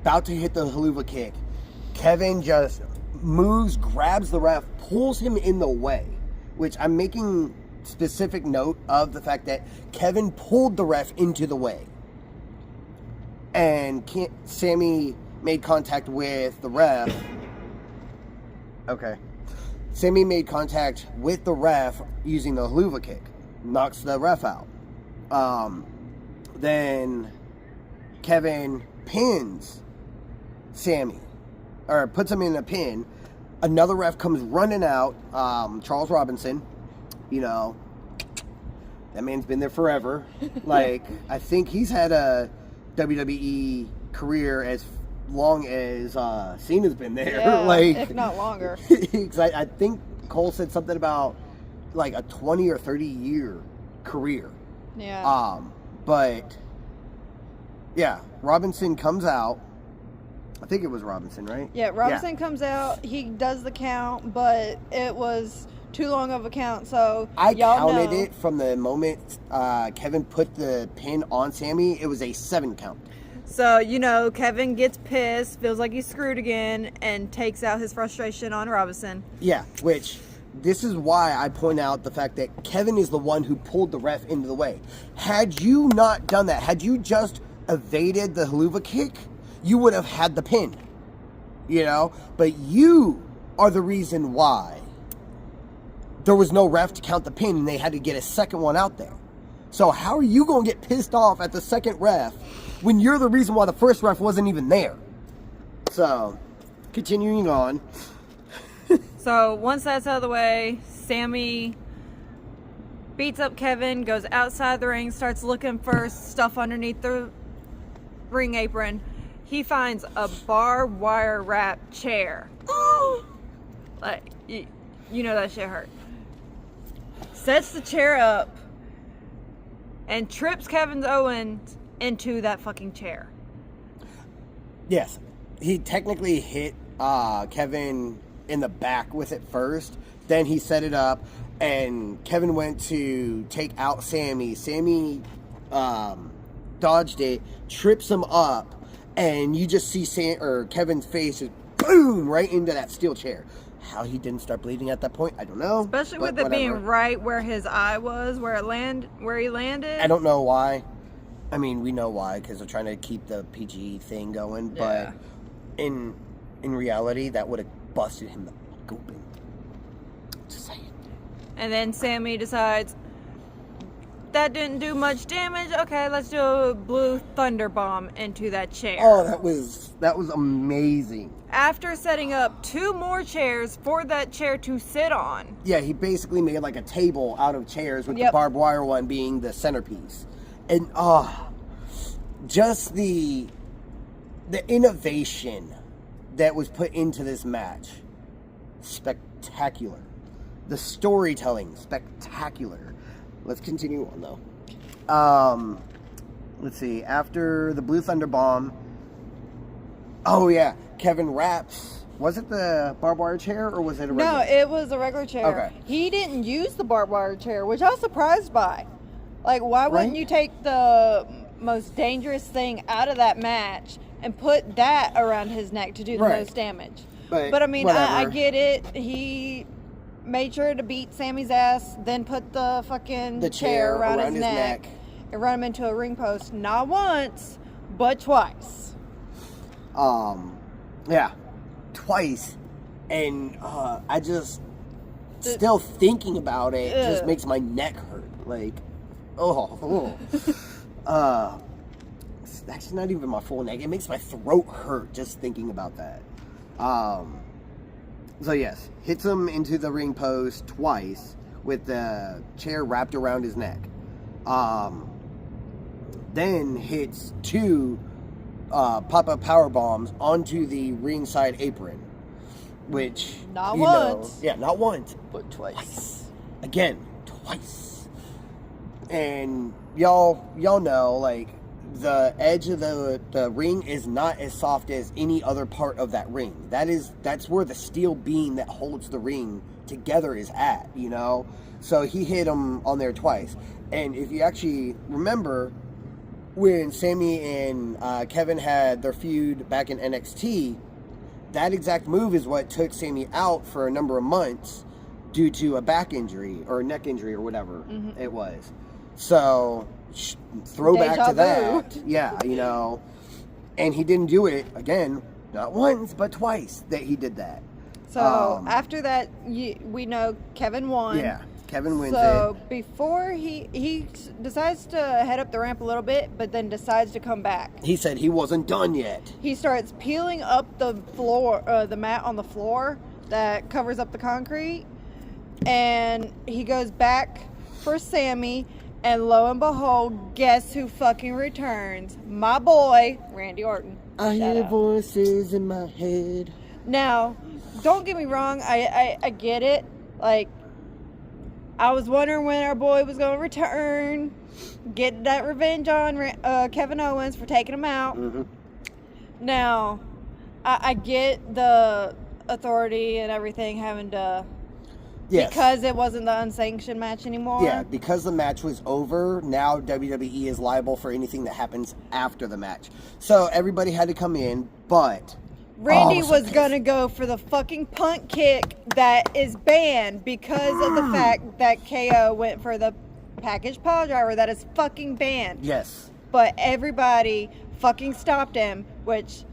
[SPEAKER 1] about to hit the haluva kick. Kevin just moves, grabs the ref, pulls him in the way, which I'm making specific note of the fact that Kevin pulled the ref into the way. And Sammy made contact with the ref. Okay. Sammy made contact with the ref using the haluva kick. Knocks the ref out. Then Kevin pins Sammy. Or puts him in a pin. Another ref comes running out. Charles Robinson. You know, that man's been there forever. Like, I think he's had a WWE career as long as Cena's been there.
[SPEAKER 2] Yeah,
[SPEAKER 1] like,
[SPEAKER 2] if not longer.
[SPEAKER 1] I think Cole said something about like a 20 or 30 year career.
[SPEAKER 2] Yeah.
[SPEAKER 1] But yeah, Robinson comes out. I think it was Robinson, right?
[SPEAKER 2] Yeah, Robinson comes out. He does the count, but it was too long of a count. So
[SPEAKER 1] I
[SPEAKER 2] y'all
[SPEAKER 1] counted
[SPEAKER 2] know.
[SPEAKER 1] it from the moment Kevin put the pin on Sammy. It was a 7 count.
[SPEAKER 2] So, Kevin gets pissed, feels like he's screwed again, and takes out his frustration on Robinson.
[SPEAKER 1] Yeah, which this is why I point out the fact that Kevin is the one who pulled the ref into the way. Had you not done that, had you just evaded the haluva kick, you would have had the pin. But you are the reason why there was no ref to count the pin and they had to get a second one out there. So how are you going to get pissed off at the second ref when you're the reason why the first ref wasn't even there? So, continuing on.
[SPEAKER 2] So, once that's out of the way, Sammy beats up Kevin, goes outside the ring, starts looking for stuff underneath the ring apron. He finds a barbed wire wrapped chair. Like, you know that shit hurt. Sets the chair up and trips Kevin Owens into that fucking chair.
[SPEAKER 1] Yes, he technically hit Kevin in the back with it first. Then he set it up, and Kevin went to take out Sammy. Sammy dodged it, trips him up, and you just see Kevin's face just boom right into that steel chair. How he didn't start bleeding at that point, I don't know.
[SPEAKER 2] Especially with it being right where his eye was, where he landed.
[SPEAKER 1] I don't know why. I mean, we know why, because they're trying to keep the PG thing going.
[SPEAKER 2] Yeah.
[SPEAKER 1] But in reality, that would have busted him the fuck open. Just saying. And
[SPEAKER 2] then Sammy decides, that didn't do much damage. Okay, let's do a blue thunder bomb into that chair.
[SPEAKER 1] Oh, that was amazing.
[SPEAKER 2] After setting up 2 more chairs for that chair to sit on.
[SPEAKER 1] Yeah, he basically made like a table out of chairs with the barbed wire one being the centerpiece. And just the innovation that was put into this match, spectacular. The storytelling, spectacular. Let's continue on though. Let's see. After the Blue Thunder Bomb, oh yeah, Kevin wraps Was it the barbed wire chair or was it a
[SPEAKER 2] No,
[SPEAKER 1] regular?
[SPEAKER 2] it was a regular chair.
[SPEAKER 1] Okay.
[SPEAKER 2] He didn't use the barbed wire chair, which I was surprised by. Like, why wouldn't
[SPEAKER 1] Right?
[SPEAKER 2] you take the most dangerous thing out of that match and put that around his neck to do the
[SPEAKER 1] Right.
[SPEAKER 2] most damage?
[SPEAKER 1] But
[SPEAKER 2] I mean, I
[SPEAKER 1] whatever.
[SPEAKER 2] get it. He made sure to beat Sammy's ass, then put the fucking
[SPEAKER 1] The chair
[SPEAKER 2] around
[SPEAKER 1] around
[SPEAKER 2] his
[SPEAKER 1] his
[SPEAKER 2] neck,
[SPEAKER 1] neck.
[SPEAKER 2] and run him into a ring post. Not once, but twice.
[SPEAKER 1] Yeah, twice, and I just still thinking about it just makes my neck hurt. Like, it's actually not even my full neck. It makes my throat hurt just thinking about that. So yes, hits him into the ring post twice with the chair wrapped around his neck. Then hits two pop-up power bombs onto the ringside apron, which
[SPEAKER 2] Not
[SPEAKER 1] you know,
[SPEAKER 2] once.
[SPEAKER 1] yeah, not once,
[SPEAKER 2] But twice.
[SPEAKER 1] again, twice. And y'all know, like, the edge of the ring is not as soft as any other part of that ring. That's where the steel beam that holds the ring together is at, you know? So he hit him on there twice. And if you actually remember, when Sammy and Kevin had their feud back in NXT, that exact move is what took Sammy out for a number of months due to a back injury or a neck injury or whatever it was. So, throwback
[SPEAKER 2] Deja
[SPEAKER 1] to that.
[SPEAKER 2] vu.
[SPEAKER 1] Yeah, you know. And he didn't do it, again, not once, but twice that he did that.
[SPEAKER 2] So after that, we know Kevin won.
[SPEAKER 1] Yeah, Kevin wins
[SPEAKER 2] So
[SPEAKER 1] it.
[SPEAKER 2] before he decides to head up the ramp a little bit, but then decides to come back.
[SPEAKER 1] He said he wasn't done yet.
[SPEAKER 2] He starts peeling up the floor, the mat on the floor that covers up the concrete, and he goes back for Sammy. And lo and behold, guess who fucking returns? My boy, Randy Orton.
[SPEAKER 1] I
[SPEAKER 2] Shout
[SPEAKER 1] hear
[SPEAKER 2] out.
[SPEAKER 1] voices in my head.
[SPEAKER 2] Now, don't get me wrong, I get it. Like, I was wondering when our boy was going to return, get that revenge on Kevin Owens for taking him out.
[SPEAKER 1] Mm-hmm.
[SPEAKER 2] Now, I get the authority and everything having to,
[SPEAKER 1] Yes.
[SPEAKER 2] because it wasn't the unsanctioned match anymore.
[SPEAKER 1] Yeah, because the match was over, now WWE is liable for anything that happens after the match. So everybody had to come in, but
[SPEAKER 2] Randy
[SPEAKER 1] so
[SPEAKER 2] was
[SPEAKER 1] pissed.
[SPEAKER 2] going to go for the fucking punt kick that is banned because of the fact that KO went for the package pile driver that is fucking banned.
[SPEAKER 1] Yes.
[SPEAKER 2] But everybody fucking stopped him, which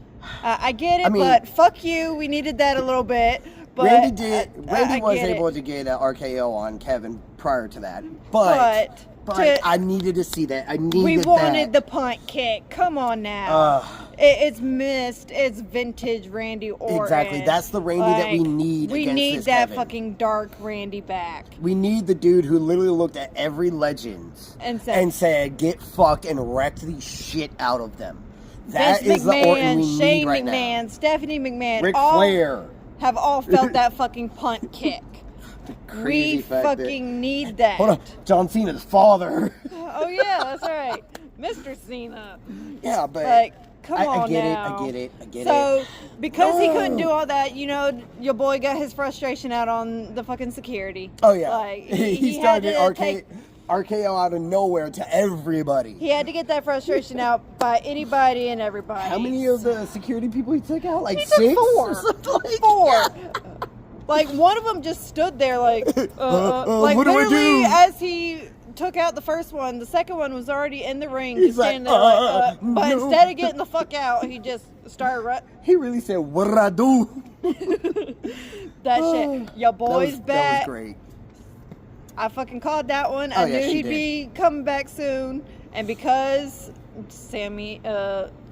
[SPEAKER 2] I get it,
[SPEAKER 1] I mean-
[SPEAKER 2] but fuck you. We needed that a little bit. But
[SPEAKER 1] Randy
[SPEAKER 2] I
[SPEAKER 1] was
[SPEAKER 2] get
[SPEAKER 1] able
[SPEAKER 2] it.
[SPEAKER 1] to get an RKO on Kevin prior to that. But I needed to see that. I needed
[SPEAKER 2] We wanted
[SPEAKER 1] that.
[SPEAKER 2] the punt kick. Come on now. It's missed. It's vintage Randy Orton.
[SPEAKER 1] Exactly. That's the Randy that we need
[SPEAKER 2] We
[SPEAKER 1] against
[SPEAKER 2] need
[SPEAKER 1] this
[SPEAKER 2] that
[SPEAKER 1] Kevin.
[SPEAKER 2] fucking dark Randy back.
[SPEAKER 1] We need the dude who literally looked at every legend
[SPEAKER 2] And said,
[SPEAKER 1] get fucked and wrecked the shit out of them. That
[SPEAKER 2] Vince
[SPEAKER 1] is the Orton we
[SPEAKER 2] McMahon,
[SPEAKER 1] need
[SPEAKER 2] Shane
[SPEAKER 1] right
[SPEAKER 2] McMahon,
[SPEAKER 1] now.
[SPEAKER 2] Stephanie McMahon,
[SPEAKER 1] Ric
[SPEAKER 2] all
[SPEAKER 1] Flair.
[SPEAKER 2] have all felt that fucking punt kick.
[SPEAKER 1] Crazy
[SPEAKER 2] We
[SPEAKER 1] fact that-
[SPEAKER 2] fucking need that.
[SPEAKER 1] Hold on. John Cena's father.
[SPEAKER 2] Oh yeah, that's right, Mr. Cena.
[SPEAKER 1] Yeah, but
[SPEAKER 2] Like, come
[SPEAKER 1] I
[SPEAKER 2] on
[SPEAKER 1] get
[SPEAKER 2] now.
[SPEAKER 1] it. I get it. I get
[SPEAKER 2] So,
[SPEAKER 1] it.
[SPEAKER 2] because he couldn't
[SPEAKER 1] No.
[SPEAKER 2] do all that, you know, your boy got his frustration out on the fucking security.
[SPEAKER 1] Oh yeah.
[SPEAKER 2] Like,
[SPEAKER 1] he
[SPEAKER 2] had
[SPEAKER 1] started
[SPEAKER 2] to
[SPEAKER 1] RKO out of nowhere to everybody.
[SPEAKER 2] He had to get that frustration out by anybody and everybody.
[SPEAKER 1] How many of the security people he took out? Like
[SPEAKER 2] He took
[SPEAKER 1] 6?
[SPEAKER 2] four.
[SPEAKER 1] Or something like
[SPEAKER 2] Four.
[SPEAKER 1] that?
[SPEAKER 2] Like, one of them just stood there like, like
[SPEAKER 1] what do I
[SPEAKER 2] literally
[SPEAKER 1] do?
[SPEAKER 2] as he took out the first one, the second one was already in the ring,
[SPEAKER 1] He's
[SPEAKER 2] just
[SPEAKER 1] like,
[SPEAKER 2] standing there like, but
[SPEAKER 1] no.
[SPEAKER 2] instead of getting the fuck out, he just started
[SPEAKER 1] He really said, "What did I do?"
[SPEAKER 2] that shit. Your boy's
[SPEAKER 1] that
[SPEAKER 2] back.
[SPEAKER 1] was great.
[SPEAKER 2] I fucking called that one.
[SPEAKER 1] Oh,
[SPEAKER 2] I
[SPEAKER 1] yeah,
[SPEAKER 2] knew
[SPEAKER 1] she
[SPEAKER 2] he'd
[SPEAKER 1] did.
[SPEAKER 2] be coming back soon, and because Sammy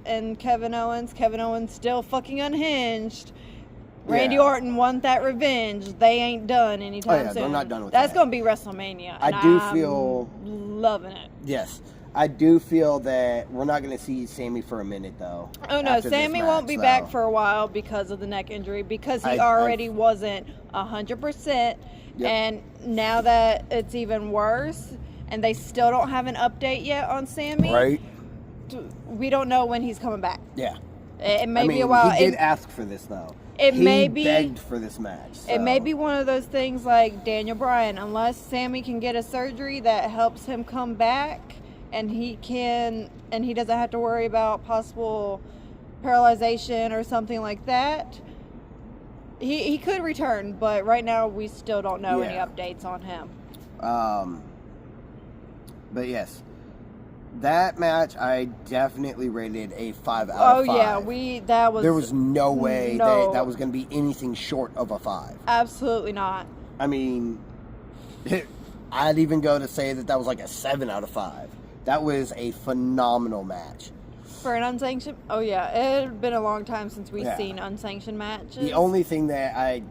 [SPEAKER 2] and Kevin Owens still fucking unhinged. Randy
[SPEAKER 1] Yeah.
[SPEAKER 2] Orton want that revenge. They ain't done anytime
[SPEAKER 1] Oh, yeah,
[SPEAKER 2] soon.
[SPEAKER 1] they're not done with
[SPEAKER 2] That's
[SPEAKER 1] that.
[SPEAKER 2] gonna be WrestleMania.
[SPEAKER 1] I
[SPEAKER 2] and
[SPEAKER 1] do
[SPEAKER 2] I'm
[SPEAKER 1] feel-
[SPEAKER 2] loving it.
[SPEAKER 1] Yes, I do feel that we're not going to see Sammy for a minute though.
[SPEAKER 2] Oh no,
[SPEAKER 1] after this
[SPEAKER 2] Sammy won't
[SPEAKER 1] match,
[SPEAKER 2] be
[SPEAKER 1] so.
[SPEAKER 2] back for a while because of the neck injury, because he already wasn't 100%,
[SPEAKER 1] Yep.
[SPEAKER 2] and now that it's even worse, and they still don't have an update yet on Sammy.
[SPEAKER 1] Right?
[SPEAKER 2] We don't know when he's coming back.
[SPEAKER 1] Yeah.
[SPEAKER 2] It may
[SPEAKER 1] I mean,
[SPEAKER 2] be a while.
[SPEAKER 1] he did
[SPEAKER 2] And
[SPEAKER 1] ask for this though. He begged for this match. So.
[SPEAKER 2] It may be one of those things like Daniel Bryan, unless Sammy can get a surgery that helps him come back, and he doesn't have to worry about possible paralyzation or something like that. He could return, but right now we still don't know any updates on him.
[SPEAKER 1] But yes, that match I definitely rated a 5 out of 5.
[SPEAKER 2] Oh yeah, there was no way
[SPEAKER 1] that was going to be anything short of a 5.
[SPEAKER 2] Absolutely not.
[SPEAKER 1] I mean, I'd even go to say that was like a 7 out of 5. That was a phenomenal match.
[SPEAKER 2] For an unsanctioned? Oh yeah, it had been a long time since we've seen unsanctioned matches.
[SPEAKER 1] The only thing that I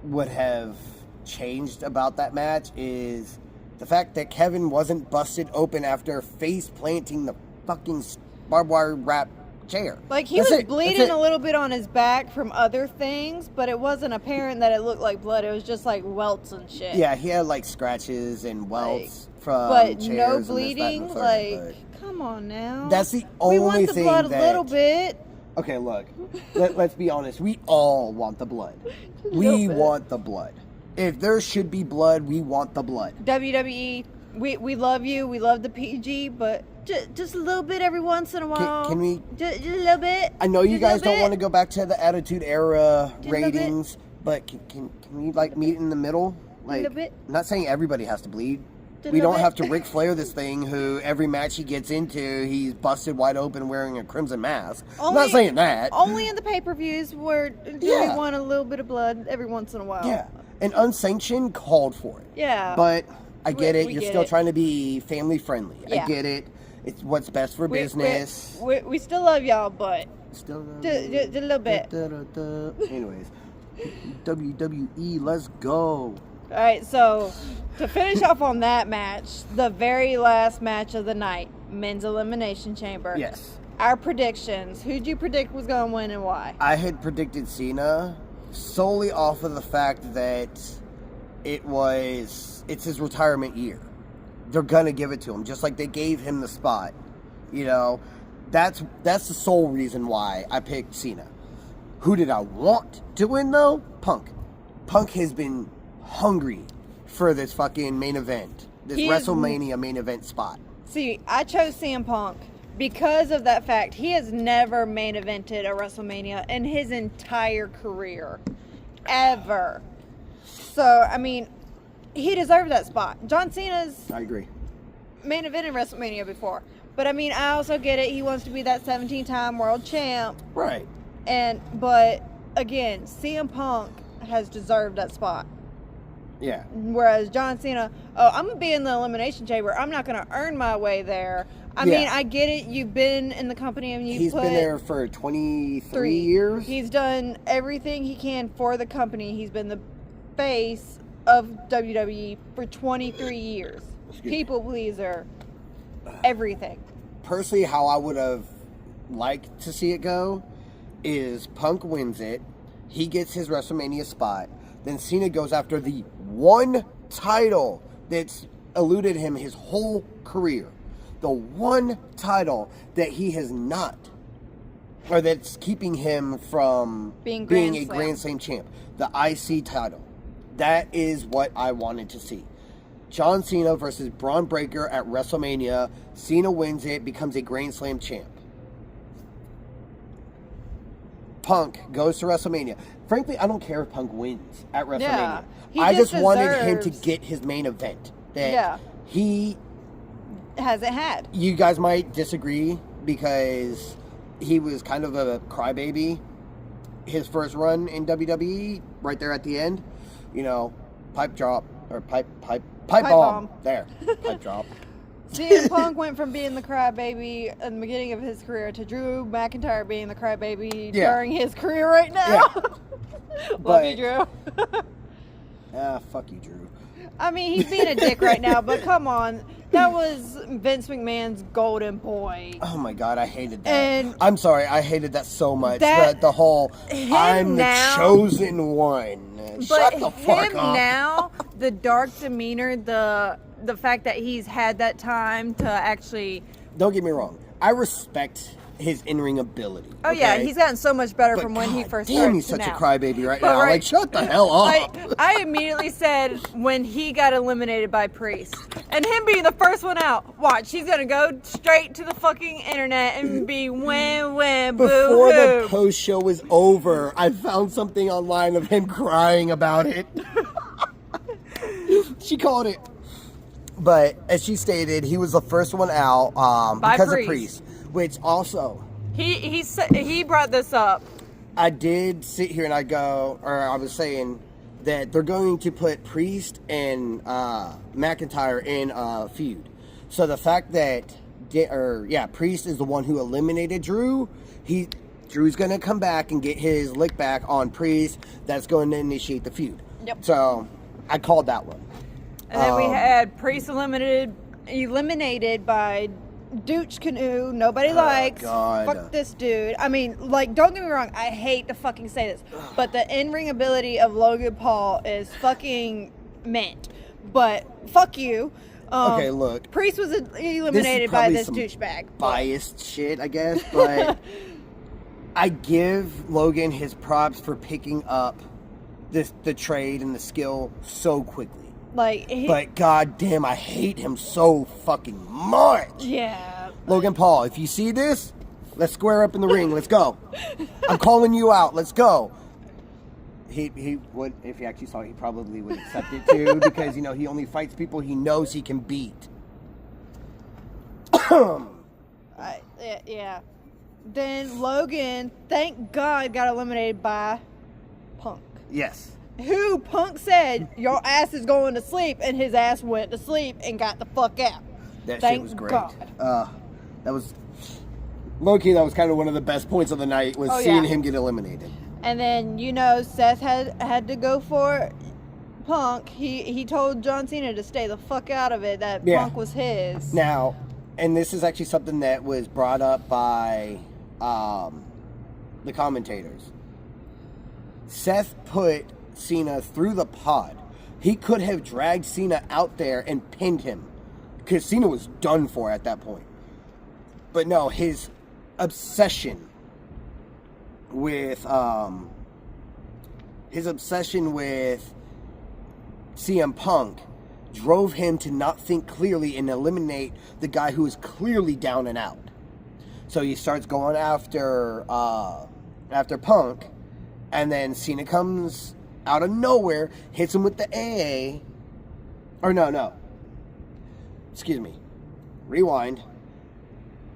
[SPEAKER 1] would have changed about that match is the fact that Kevin wasn't busted open after face planting the fucking barbed wire wrap chair.
[SPEAKER 2] Like, he was bleeding a little bit on his back from other things, but it wasn't apparent that it looked like blood. It was just like welts and shit.
[SPEAKER 1] Yeah, he had like scratches and welts from
[SPEAKER 2] but
[SPEAKER 1] chairs
[SPEAKER 2] no
[SPEAKER 1] and
[SPEAKER 2] bleeding.
[SPEAKER 1] this, that, and the third,
[SPEAKER 2] Come on now.
[SPEAKER 1] That's the only thing. We want the
[SPEAKER 2] blood a little bit.
[SPEAKER 1] Okay, look. Let's be honest. We all want the blood. We want the blood. If there should be blood, we want the blood.
[SPEAKER 2] WWE, we love you. We love the PG, but just a little bit every once in a while.
[SPEAKER 1] Can we?
[SPEAKER 2] Just a little bit.
[SPEAKER 1] I know you guys don't want to go back to the Attitude Era ratings, but can we like meet in the middle? Like, a little bit. I'm not saying everybody has to bleed. We don't have to Ric Flair this thing, who every match he gets into, he's busted wide open wearing a crimson mask. I'm not saying that.
[SPEAKER 2] Only in the pay-per-views where we want a little bit of blood every once in a while.
[SPEAKER 1] Yeah, and unsanctioned called for it.
[SPEAKER 2] Yeah.
[SPEAKER 1] But I get it. You're still trying to be family friendly. Yeah. I get it. It's what's best for business.
[SPEAKER 2] We still love y'all, but
[SPEAKER 1] still
[SPEAKER 2] a little bit.
[SPEAKER 1] Anyways, WWE, let's go.
[SPEAKER 2] All right, so to finish off on that match, the very last match of the night, men's elimination chamber.
[SPEAKER 1] Yes.
[SPEAKER 2] Our predictions. Who'd you predict was going to win and why?
[SPEAKER 1] I had predicted Cena solely off of the fact that it's his retirement year. They're going to give it to him, just like they gave him the spot. You know, that's the sole reason why I picked Cena. Who did I want to win, though? Punk. Punk has been hungry for this fucking main event, this WrestleMania main event spot.
[SPEAKER 2] See, I chose CM Punk because of that fact. He has never main evented a WrestleMania in his entire career, ever. So, I mean, he deserved that spot. John Cena's
[SPEAKER 1] I agree.
[SPEAKER 2] main evented WrestleMania before, but I mean, I also get it. He wants to be that 17-time world champ,
[SPEAKER 1] right?
[SPEAKER 2] But again, CM Punk has deserved that spot.
[SPEAKER 1] Yeah.
[SPEAKER 2] Whereas John Cena, I'm going to be in the Elimination Chamber. I'm not going to earn my way there. I mean, I get it. You've been in the company and he's been
[SPEAKER 1] there for 23 years.
[SPEAKER 2] He's done everything he can for the company. He's been the face of WWE for 23 years. People pleaser. Everything.
[SPEAKER 1] Personally, how I would have liked to see it go is Punk wins it. He gets his WrestleMania spot. Then Cena goes after the one title that's eluded him his whole career. The one title that he has not, or that's keeping him from being a Grand Slam champ. The IC title. That is what I wanted to see. John Cena versus Braun Breaker at WrestleMania. Cena wins it, becomes a Grand Slam champ. Punk goes to WrestleMania. Frankly, I don't care if Punk wins at WrestleMania.
[SPEAKER 2] Yeah,
[SPEAKER 1] I just wanted him to get his main event that he
[SPEAKER 2] hasn't had.
[SPEAKER 1] You guys might disagree because he was kind of a crybaby his first run in WWE right there at the end. You know, pipe drop or pipe bomb. There, pipe drop.
[SPEAKER 2] CM Punk went from being the crybaby in the beginning of his career to Drew McIntyre being the crybaby during his career right now. Yeah. Love you, Drew.
[SPEAKER 1] Fuck you, Drew.
[SPEAKER 2] I mean, he's being a dick right now, but come on. That was Vince McMahon's golden boy.
[SPEAKER 1] Oh my God, I hated that. And I'm sorry, I hated that so much. The whole, I'm the chosen one. Shut the fuck up.
[SPEAKER 2] Now, the dark demeanor, the fact that he's had that time to actually
[SPEAKER 1] don't get me wrong. I respect his in-ring ability.
[SPEAKER 2] Oh yeah, he's gotten so much better from when he first started.
[SPEAKER 1] Damn, he's such a
[SPEAKER 2] now.
[SPEAKER 1] crybaby right now.
[SPEAKER 2] Right.
[SPEAKER 1] Like, shut the hell up.
[SPEAKER 2] I immediately said when he got eliminated by Priest, and him being the first one out. Watch, he's gonna go straight to the fucking internet and be win, boo
[SPEAKER 1] Before
[SPEAKER 2] hoo.
[SPEAKER 1] the post show was over, I found something online of him crying about it. She called it. But as she stated, he was the first one out because of Priest. Which also,
[SPEAKER 2] he brought this up.
[SPEAKER 1] I did sit here and I was saying that they're going to put Priest and McIntyre in a feud. So the fact that Priest is the one who eliminated Drew, Drew's going to come back and get his lick back on Priest. That's going to initiate the feud.
[SPEAKER 2] Yep.
[SPEAKER 1] So I called that one.
[SPEAKER 2] And then we had Priest eliminated by Douche Canoe. Nobody likes.
[SPEAKER 1] God.
[SPEAKER 2] Fuck this dude. I mean, like, don't get me wrong. I hate to fucking say this, but the in-ring ability of Logan Paul is fucking mint. But fuck you.
[SPEAKER 1] Okay, look.
[SPEAKER 2] Priest was eliminated by this douchebag.
[SPEAKER 1] Biased shit, I guess, but I give Logan his props for picking up the trade and the skill so quickly. But goddamn, I hate him so fucking much.
[SPEAKER 2] Yeah.
[SPEAKER 1] Logan Paul, if you see this, let's square up in the ring. Let's go. I'm calling you out. Let's go. He would, if he actually saw it, he probably would accept it too, because he only fights people he knows he can beat.
[SPEAKER 2] Yeah. Then Logan, thank God, got eliminated by Punk.
[SPEAKER 1] Yes.
[SPEAKER 2] Who Punk said, your ass is going to sleep, and his ass went to sleep and got the fuck out.
[SPEAKER 1] That
[SPEAKER 2] Thank
[SPEAKER 1] shit was great.
[SPEAKER 2] God.
[SPEAKER 1] That was low-key, that was kind of one of the best points of the night, was seeing him get eliminated.
[SPEAKER 2] And then, Seth had to go for Punk. He told John Cena to stay the fuck out of it, that Punk was his.
[SPEAKER 1] Now, and this is actually something that was brought up by the commentators. Seth put Cena through the pod. He could have dragged Cena out there and pinned him, because Cena was done for at that point. But no, his obsession with CM Punk drove him to not think clearly and eliminate the guy who is clearly down and out. So he starts going after Punk, and then Cena comes out of nowhere, hits him with the AA. Or no. Excuse me. Rewind.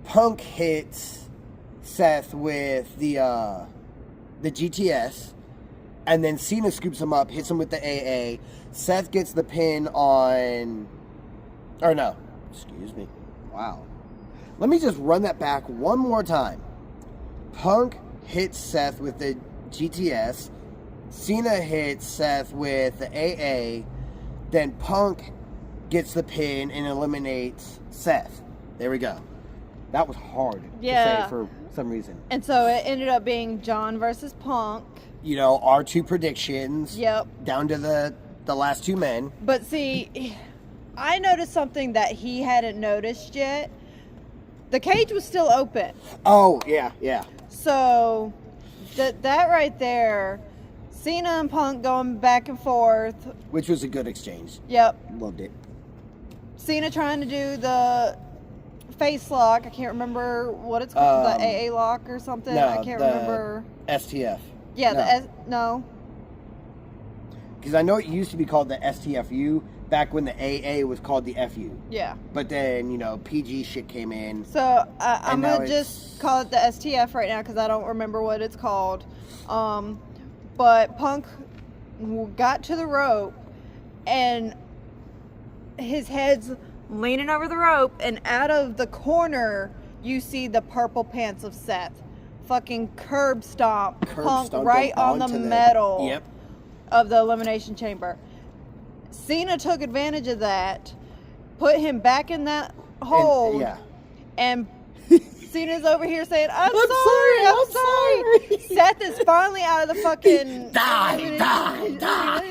[SPEAKER 1] Punk hits Seth with the GTS, and then Cena scoops him up, hits him with the AA. Seth gets the pin on... Or no. Excuse me. Wow. Let me just run that back one more time. Punk hits Seth with the GTS. Cena hits Seth with the AA. Then Punk gets the pin and eliminates Seth. There we go. That was hard to say for some reason.
[SPEAKER 2] And so it ended up being John versus Punk.
[SPEAKER 1] Our two predictions.
[SPEAKER 2] Yep.
[SPEAKER 1] Down to the last two men.
[SPEAKER 2] But see, I noticed something that he hadn't noticed yet. The cage was still open.
[SPEAKER 1] Oh, yeah.
[SPEAKER 2] So, that right there, Cena and Punk going back and forth.
[SPEAKER 1] Which was a good exchange.
[SPEAKER 2] Yep.
[SPEAKER 1] Loved it.
[SPEAKER 2] Cena trying to do the face lock. I can't remember what it's called. The AA lock or something.
[SPEAKER 1] No,
[SPEAKER 2] I can't remember.
[SPEAKER 1] STF.
[SPEAKER 2] Yeah, no.
[SPEAKER 1] Because I know it used to be called the STFU back when the AA was called the FU.
[SPEAKER 2] Yeah.
[SPEAKER 1] But then, PG shit came in.
[SPEAKER 2] So, I'm going to just call it the STF right now because I don't remember what it's called. But Punk got to the rope and his head's leaning over the rope, and out of the corner you see the purple pants of Seth. Fucking curb stomp Punk right on the metal of the Elimination Chamber. Cena took advantage of that, put him back in that hold, and Cena's over here saying, I'm sorry. Seth is finally out of the fucking...
[SPEAKER 1] Die.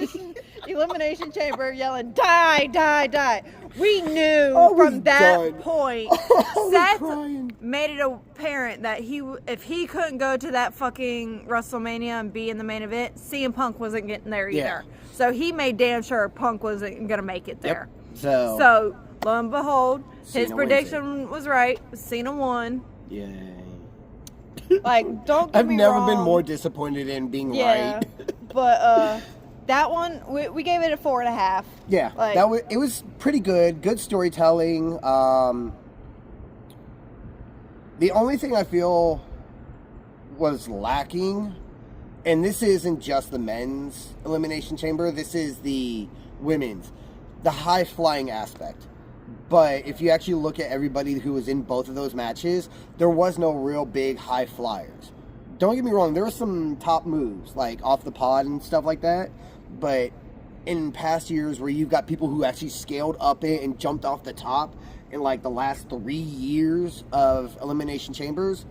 [SPEAKER 2] Elimination Chamber yelling, die, die, die. We knew
[SPEAKER 1] I was
[SPEAKER 2] from that
[SPEAKER 1] done.
[SPEAKER 2] point,
[SPEAKER 1] I was
[SPEAKER 2] Seth
[SPEAKER 1] crying.
[SPEAKER 2] made it apparent that if he couldn't go to that fucking WrestleMania and be in the main event, CM Punk wasn't getting there either.
[SPEAKER 1] Yeah.
[SPEAKER 2] So he made damn sure Punk wasn't going to make it there.
[SPEAKER 1] Yep. So
[SPEAKER 2] lo and behold, his
[SPEAKER 1] Cena
[SPEAKER 2] prediction was right. Cena won.
[SPEAKER 1] yay.
[SPEAKER 2] Like, don't get
[SPEAKER 1] I've
[SPEAKER 2] me
[SPEAKER 1] never
[SPEAKER 2] wrong.
[SPEAKER 1] been more disappointed in being
[SPEAKER 2] Yeah,
[SPEAKER 1] right.
[SPEAKER 2] but that one we gave it a 4.5.
[SPEAKER 1] Yeah,
[SPEAKER 2] Like,
[SPEAKER 1] it was pretty good. Good storytelling. The only thing I feel was lacking, and this isn't just the men's elimination chamber. This is the women's, the high flying aspect. But if you actually look at everybody who was in both of those matches, there was no real big high flyers. Don't get me wrong, there were some top moves, like off the pod and stuff like that. But in past years where you've got people who actually scaled up it and jumped off the top in like the last 3 years of Elimination Chambers,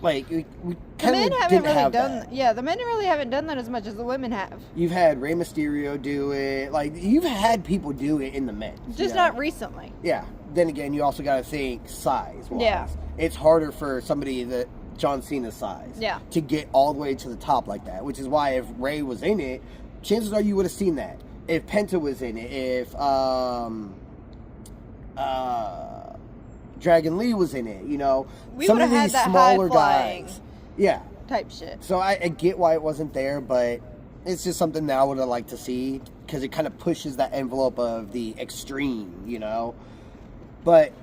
[SPEAKER 1] like we kind of didn't have that.
[SPEAKER 2] Yeah, the men really haven't done that as much as the women have.
[SPEAKER 1] You've had Rey Mysterio do it. Like, you've had people do it in the men.
[SPEAKER 2] Just not recently.
[SPEAKER 1] Yeah. Then again, you also got to think size-wise.
[SPEAKER 2] Yeah.
[SPEAKER 1] It's harder for somebody that John Cena's size to get all the way to the top like that, which is why if Rey was in it, chances are you would have seen that. If Penta was in it, if Dragon Lee was in it, you know,
[SPEAKER 2] We
[SPEAKER 1] some
[SPEAKER 2] would
[SPEAKER 1] of
[SPEAKER 2] have had
[SPEAKER 1] these
[SPEAKER 2] that
[SPEAKER 1] smaller
[SPEAKER 2] high-flying
[SPEAKER 1] guys. Yeah.
[SPEAKER 2] type shit.
[SPEAKER 1] So I get why it wasn't there, but it's just something that I would have liked to see because it kind of pushes that envelope of the extreme, you know. But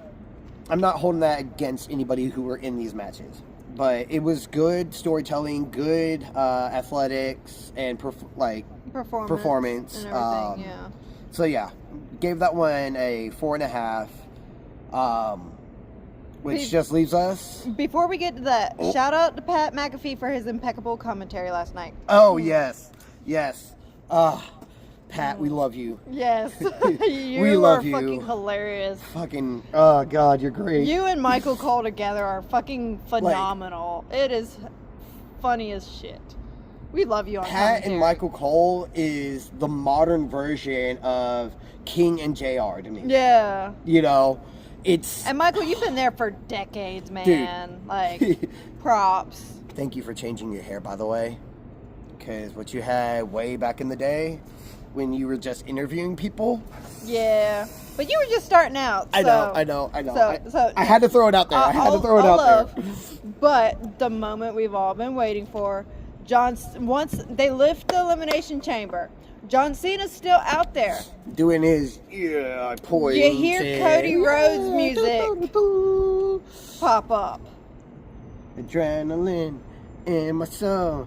[SPEAKER 1] I'm not holding that against anybody who were in these matches. But it was good storytelling, good athletics, and performance
[SPEAKER 2] and everything. Yeah.
[SPEAKER 1] So yeah, gave that one a 4.5. Which just leaves us.
[SPEAKER 2] Before we get to that, shout out to Pat McAfee for his impeccable commentary last night.
[SPEAKER 1] Oh, yes. Pat, we love you.
[SPEAKER 2] Yes.
[SPEAKER 1] We love you.
[SPEAKER 2] Fucking hilarious.
[SPEAKER 1] Fucking, oh, God, you're great.
[SPEAKER 2] You and Michael Cole together are fucking phenomenal. It is funny as shit. We love you on
[SPEAKER 1] Pat
[SPEAKER 2] commentary.
[SPEAKER 1] and Michael Cole is the modern version of King and JR to me.
[SPEAKER 2] Yeah.
[SPEAKER 1] You know, it's...
[SPEAKER 2] And Michael, you've been there for decades, man.
[SPEAKER 1] Dude.
[SPEAKER 2] Like, props.
[SPEAKER 1] Thank you for changing your hair, by the way. Because what you had way back in the day when you were just interviewing people.
[SPEAKER 2] Yeah. But you were just starting out.
[SPEAKER 1] I
[SPEAKER 2] so,
[SPEAKER 1] know.
[SPEAKER 2] So
[SPEAKER 1] I had to throw it out there. I had to throw it out there.
[SPEAKER 2] But the moment we've all been waiting for, once they lift the Elimination Chamber, John Cena's still out there.
[SPEAKER 1] Doing his, poise.
[SPEAKER 2] You hear Cody Rhodes music pop up.
[SPEAKER 1] Adrenaline in my soul.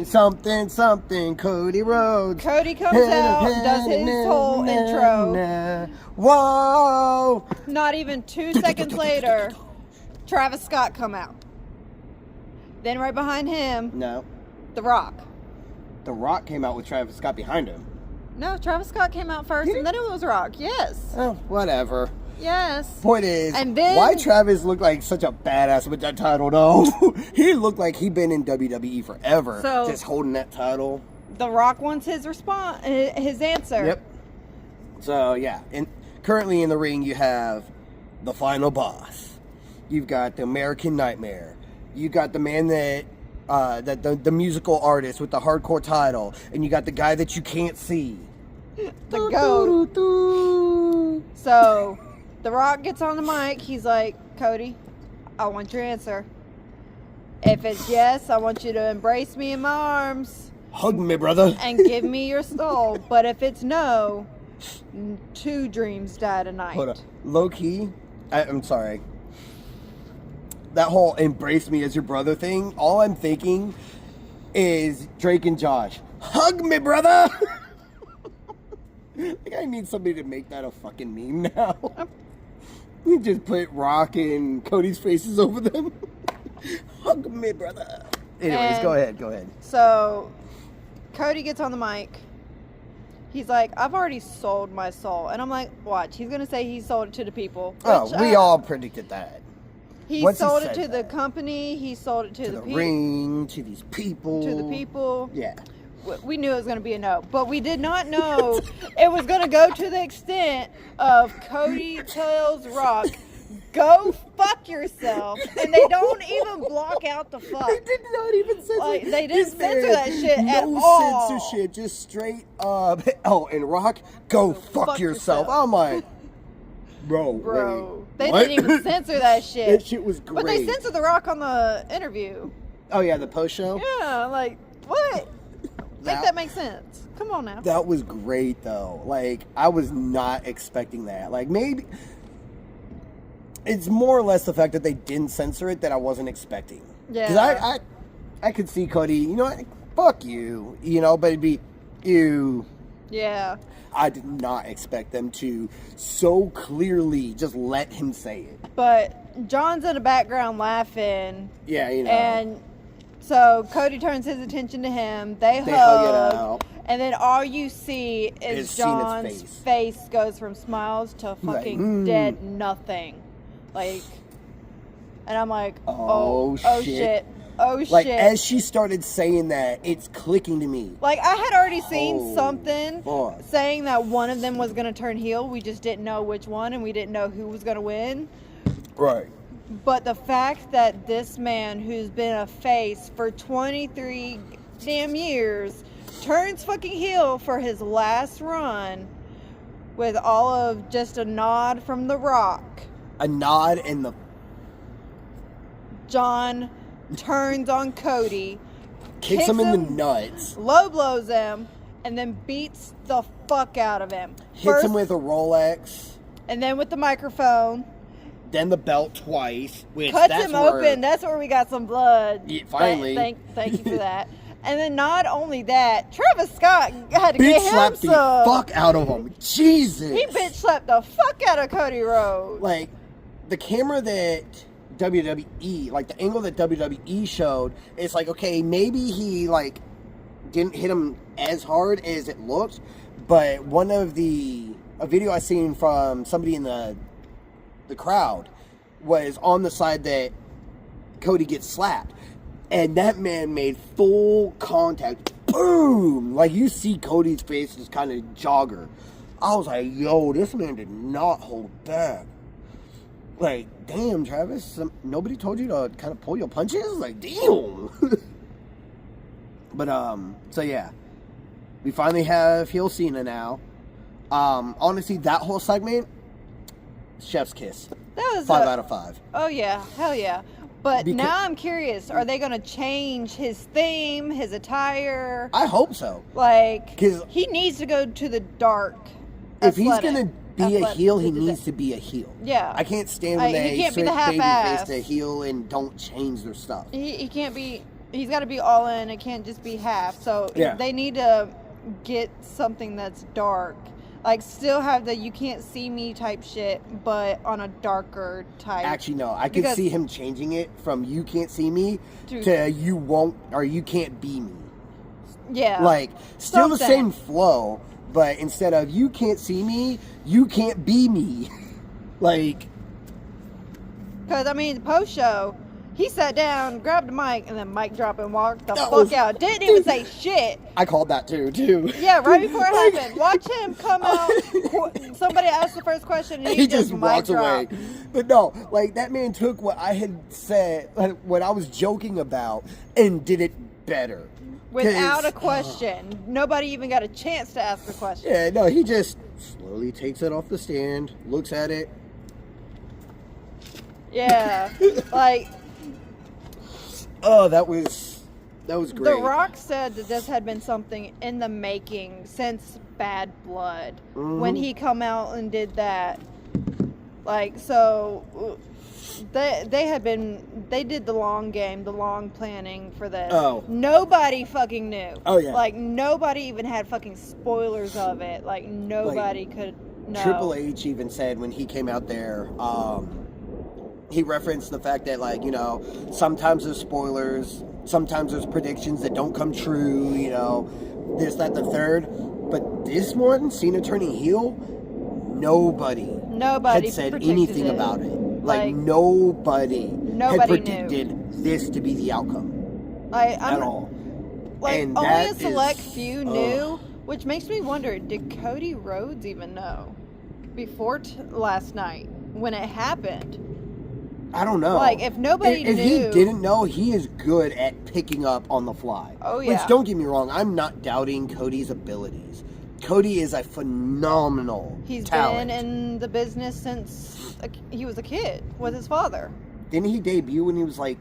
[SPEAKER 1] Something, Cody Rhodes.
[SPEAKER 2] Cody comes out, does his whole intro.
[SPEAKER 1] Whoa!
[SPEAKER 2] Not even 2 seconds later, Travis Scott come out. Then right behind him,
[SPEAKER 1] No.
[SPEAKER 2] The Rock.
[SPEAKER 1] The Rock came out with Travis Scott behind him.
[SPEAKER 2] No, Travis Scott came out first, and then it was Rock. Yes.
[SPEAKER 1] Oh, whatever.
[SPEAKER 2] Yes.
[SPEAKER 1] Point is,
[SPEAKER 2] And then-
[SPEAKER 1] why Travis looked like such a badass with that title, though? He looked like he'd been in WWE forever,
[SPEAKER 2] So-
[SPEAKER 1] just holding that title.
[SPEAKER 2] The Rock wants his response, his answer.
[SPEAKER 1] Yep. So, yeah. And currently in the ring, you have the final boss. You've got the American Nightmare. You got the man that the musical artist with the hardcore title, and you got the guy that you can't see.
[SPEAKER 2] The GOAT. So, The Rock gets on the mic. He's like, Cody, I want your answer. If it's yes, I want you to embrace me in my arms.
[SPEAKER 1] Hug me, brother.
[SPEAKER 2] And give me your soul. But if it's no, 2 dreams die tonight.
[SPEAKER 1] Hold up. Low key, I'm sorry. That whole embrace me as your brother thing, all I'm thinking is Drake and Josh. Hug me, brother! Like, I need somebody to make that a fucking meme now. You just put Rock and Cody's faces over them. Hug me, brother. Anyways,
[SPEAKER 2] And
[SPEAKER 1] go ahead.
[SPEAKER 2] So, Cody gets on the mic. He's like, I've already sold my soul. And I'm like, watch. He's going to say he sold it to the people.
[SPEAKER 1] Oh,
[SPEAKER 2] which
[SPEAKER 1] we all predicted that.
[SPEAKER 2] He
[SPEAKER 1] Once he
[SPEAKER 2] sold it
[SPEAKER 1] said
[SPEAKER 2] to the
[SPEAKER 1] that.
[SPEAKER 2] company. He sold it to the
[SPEAKER 1] ring, to these people.
[SPEAKER 2] To the people.
[SPEAKER 1] Yeah.
[SPEAKER 2] we knew it was going to be a no, but we did not know it was going to go to the extent of Cody tells Rock, go fuck yourself, and they don't even block out the fuck.
[SPEAKER 1] They did not even censor.
[SPEAKER 2] Like, they didn't censor that shit at all.
[SPEAKER 1] No censorship, just straight up. Oh, and Rock, go fuck yourself. I'm like, bro. Wait,
[SPEAKER 2] they
[SPEAKER 1] what?
[SPEAKER 2] didn't even censor that shit.
[SPEAKER 1] That shit was great.
[SPEAKER 2] But they censored The Rock on the interview.
[SPEAKER 1] Oh yeah, the post show.
[SPEAKER 2] Yeah, like what? Make that make sense. Come on now.
[SPEAKER 1] That was great though. Like I was not expecting that. Like maybe it's more or less the fact that they didn't censor it that I wasn't expecting.
[SPEAKER 2] Yeah.
[SPEAKER 1] Because I could see Cody. You know, fuck you. You know, but it'd be you.
[SPEAKER 2] Yeah.
[SPEAKER 1] I did not expect them to so clearly just let him say it.
[SPEAKER 2] But John's in the background laughing.
[SPEAKER 1] Yeah, you know.
[SPEAKER 2] And so Cody turns his attention to him. They hug
[SPEAKER 1] it out.
[SPEAKER 2] And then all you see is John's face goes from smiles to fucking dead nothing. Like, and I'm like, oh shit. Oh shit.
[SPEAKER 1] Like, as she started saying that, it's clicking to me.
[SPEAKER 2] Like, I had already seen something saying that one of them was going to turn heel. We just didn't know which one, and we didn't know who was going to win.
[SPEAKER 1] Right.
[SPEAKER 2] But the fact that this man, who's been a face for 23 damn years, turns fucking heel for his last run with all of just a nod from The Rock.
[SPEAKER 1] A nod and the...
[SPEAKER 2] John turns on Cody,
[SPEAKER 1] kicks him in the nuts,
[SPEAKER 2] low blows him, and then beats the fuck out of him.
[SPEAKER 1] Hits him with a Rolex,
[SPEAKER 2] and then with the microphone,
[SPEAKER 1] then the belt twice, which
[SPEAKER 2] cuts him open. That's where we got some blood.
[SPEAKER 1] Yeah, finally,
[SPEAKER 2] thank you for that. And then not only that, Travis Scott had to get him
[SPEAKER 1] slapped the fuck out of him. Jesus,
[SPEAKER 2] he bitch slapped the fuck out of Cody Rhodes.
[SPEAKER 1] Like the camera that WWE, like the angle that WWE showed, it's like, okay, maybe he like didn't hit him as hard as it looked, but a video I seen from somebody in the crowd was on the side that Cody gets slapped, and that man made full contact, boom, like you see Cody's face just kind of jogger. I was like, yo, this man did not hold back. Like, damn, Travis, nobody told you to kind of pull your punches? Like, damn. But, so yeah. We finally have heel Cena now. Honestly, that whole segment, chef's kiss.
[SPEAKER 2] That was
[SPEAKER 1] 5 out of 5.
[SPEAKER 2] Oh, yeah. Hell yeah. But now I'm curious, are they going to change his theme, his attire?
[SPEAKER 1] I hope so.
[SPEAKER 2] Like, he needs to go to the dark.
[SPEAKER 1] If he's going to be a heel, he needs to be a heel.
[SPEAKER 2] Yeah.
[SPEAKER 1] I can't stand when they
[SPEAKER 2] switch
[SPEAKER 1] babyface to heel and don't change their stuff.
[SPEAKER 2] He can't be, he's got to be all in. It can't just be half. So they need to get something that's dark. Like, still have the you can't see me type shit, but on a darker type.
[SPEAKER 1] Actually, no. I could see him changing it from you can't see me to you won't, or you can't be me.
[SPEAKER 2] Yeah.
[SPEAKER 1] Like, still the same flow. But instead of you can't see me, you can't be me. Like.
[SPEAKER 2] Because, I mean, the post show, he sat down, grabbed the mic, and then mic drop and walked the fuck out. Didn't even say shit.
[SPEAKER 1] I called that too.
[SPEAKER 2] Yeah, right before it happened. Watch him come out. Somebody asked the first question, and he just walks away.
[SPEAKER 1] But no, like, that man took what I had said, what I was joking about, and did it better.
[SPEAKER 2] Without a question. Nobody even got a chance to ask a question.
[SPEAKER 1] Yeah, no, he just slowly takes it off the stand, looks at it.
[SPEAKER 2] Yeah. Like.
[SPEAKER 1] Oh, that was great.
[SPEAKER 2] The Rock said that this had been something in the making since Bad Blood. Mm-hmm. When he come out and did that. Like, so they did the long game, the long planning for this.
[SPEAKER 1] Oh.
[SPEAKER 2] Nobody fucking knew.
[SPEAKER 1] Oh, yeah.
[SPEAKER 2] Like, nobody even had fucking spoilers of it. Like, nobody could know.
[SPEAKER 1] Triple H even said when he came out there, he referenced the fact that, like, you know, sometimes there's spoilers, sometimes there's predictions that don't come true, you know, this, that, the third. But this one, Cena turning heel, nobody had said anything about it. Like nobody had predicted this to be the outcome at all.
[SPEAKER 2] Like,
[SPEAKER 1] And
[SPEAKER 2] only
[SPEAKER 1] that
[SPEAKER 2] a select
[SPEAKER 1] is-
[SPEAKER 2] few knew, which makes me wonder, did Cody Rhodes even know before last night when it happened?
[SPEAKER 1] I don't know.
[SPEAKER 2] Like, if nobody
[SPEAKER 1] if he
[SPEAKER 2] knew-
[SPEAKER 1] didn't know, he is good at picking up on the fly.
[SPEAKER 2] Oh, yeah.
[SPEAKER 1] Which, don't get me wrong, I'm not doubting Cody's abilities. Cody is a phenomenal
[SPEAKER 2] He's
[SPEAKER 1] talent.
[SPEAKER 2] been in the business since he was a kid with his father.
[SPEAKER 1] Didn't he debut when he was like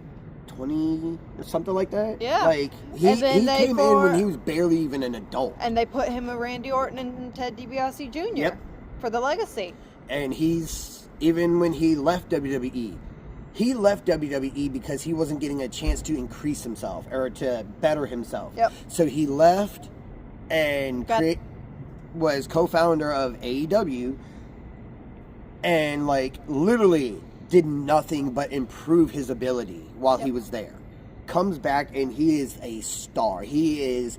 [SPEAKER 1] 20 or something like that?
[SPEAKER 2] Yeah.
[SPEAKER 1] Like, he
[SPEAKER 2] And then they
[SPEAKER 1] came in when he was barely even an adult.
[SPEAKER 2] And they put him with Randy Orton and Ted DiBiase Jr.
[SPEAKER 1] Yep.
[SPEAKER 2] for the legacy.
[SPEAKER 1] And he's, even when he left WWE, he left WWE because he wasn't getting a chance to increase himself or to better himself.
[SPEAKER 2] Yep.
[SPEAKER 1] So he left and was co-founder of AEW and like literally did nothing but improve his ability while he was there. Comes back and he is a star. He is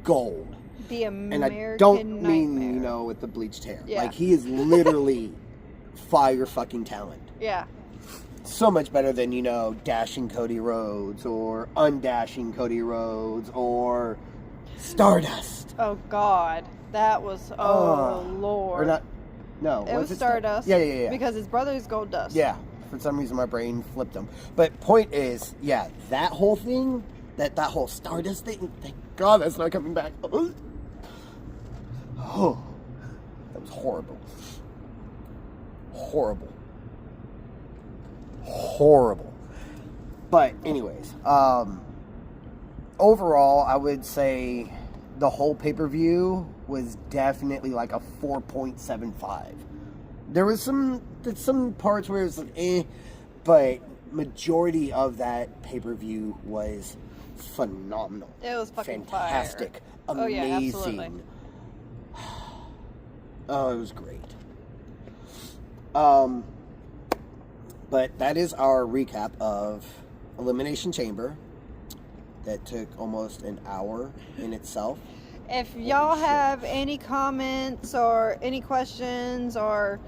[SPEAKER 1] gold.
[SPEAKER 2] The American
[SPEAKER 1] And I don't mean,
[SPEAKER 2] Nightmare.
[SPEAKER 1] you know, with the bleached hair.
[SPEAKER 2] Yeah.
[SPEAKER 1] Like, he is literally fire fucking talent.
[SPEAKER 2] Yeah.
[SPEAKER 1] So much better than, you know, dashing Cody Rhodes or undashing Cody Rhodes or Stardust.
[SPEAKER 2] Oh, God. That was, Lord.
[SPEAKER 1] Or not, no.
[SPEAKER 2] It was Stardust.
[SPEAKER 1] Yeah.
[SPEAKER 2] Because his brother's Gold Dust.
[SPEAKER 1] Yeah. For some reason, my brain flipped them. But point is, yeah, that whole thing, that whole Stardust thing, thank God that's not coming back. Oh, that was horrible. Horrible. But anyways, overall, I would say the whole pay-per-view was definitely like a 4.75. There was some parts where it was like, but majority of that pay-per-view was phenomenal.
[SPEAKER 2] It was fucking
[SPEAKER 1] fantastic,
[SPEAKER 2] fire.
[SPEAKER 1] amazing.
[SPEAKER 2] Oh, yeah, absolutely.
[SPEAKER 1] Oh, it was great. But that is our recap of Elimination Chamber. That took almost an hour in itself.
[SPEAKER 2] If y'all have any comments or any questions, or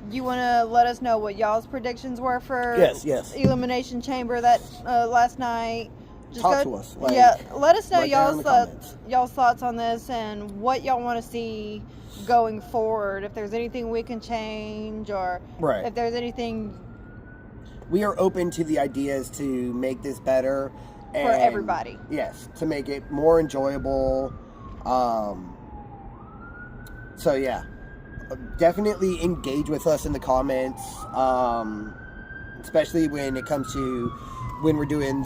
[SPEAKER 2] you want to let us know what y'all's predictions were for
[SPEAKER 1] Yes.
[SPEAKER 2] Elimination Chamber that last night, just
[SPEAKER 1] Talk to us. Like,
[SPEAKER 2] let us know
[SPEAKER 1] write down in the comments.
[SPEAKER 2] y'all's thoughts on this and what y'all want to see going forward. If there's anything we can change, or
[SPEAKER 1] Right.
[SPEAKER 2] if there's anything
[SPEAKER 1] We are open to the ideas to make this better.
[SPEAKER 2] for
[SPEAKER 1] And,
[SPEAKER 2] everybody.
[SPEAKER 1] Yes, to make it more enjoyable. So yeah, definitely engage with us in the comments, especially when it comes to when we're doing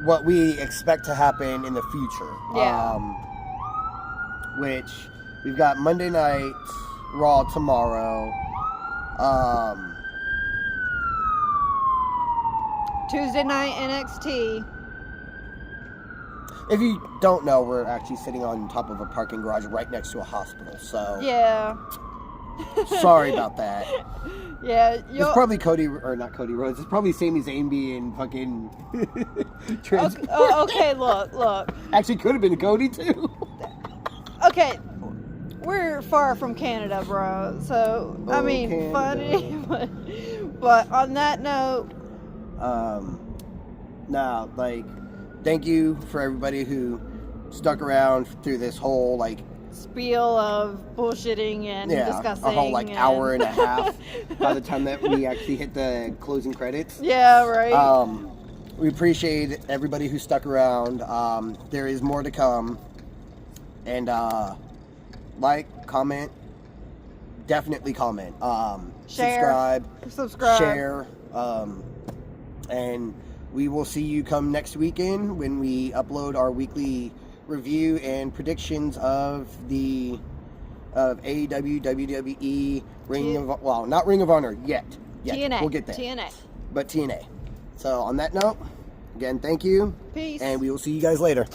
[SPEAKER 1] what we expect to happen in the future.
[SPEAKER 2] Yeah.
[SPEAKER 1] Which we've got Monday Night Raw tomorrow.
[SPEAKER 2] Tuesday night NXT.
[SPEAKER 1] If you don't know, we're actually sitting on top of a parking garage right next to a hospital. So
[SPEAKER 2] Yeah.
[SPEAKER 1] sorry about that.
[SPEAKER 2] Yeah.
[SPEAKER 1] It's probably Cody, or not Cody Rhodes. It's probably Sami Zayn being fucking transport.
[SPEAKER 2] Okay, look.
[SPEAKER 1] Actually, could have been Cody too.
[SPEAKER 2] Okay, we're far from Canada, bro. So, I mean,
[SPEAKER 1] Canada.
[SPEAKER 2] funny. But on that note,
[SPEAKER 1] Now, like, thank you for everybody who stuck around through this whole, like,
[SPEAKER 2] spiel of bullshitting and discussing.
[SPEAKER 1] a whole, like, hour and a half by the time that we actually hit the closing credits.
[SPEAKER 2] Yeah, right.
[SPEAKER 1] We appreciate everybody who stuck around. There is more to come. And, like, comment, definitely comment.
[SPEAKER 2] Share. Subscribe.
[SPEAKER 1] Share. And we will see you come next weekend when we upload our weekly review and predictions of AEW, WWE, not Ring of Honor yet.
[SPEAKER 2] TNA.
[SPEAKER 1] We'll get there.
[SPEAKER 2] TNA.
[SPEAKER 1] But TNA. So on that note, again, thank you.
[SPEAKER 2] Peace.
[SPEAKER 1] And we will see you guys later.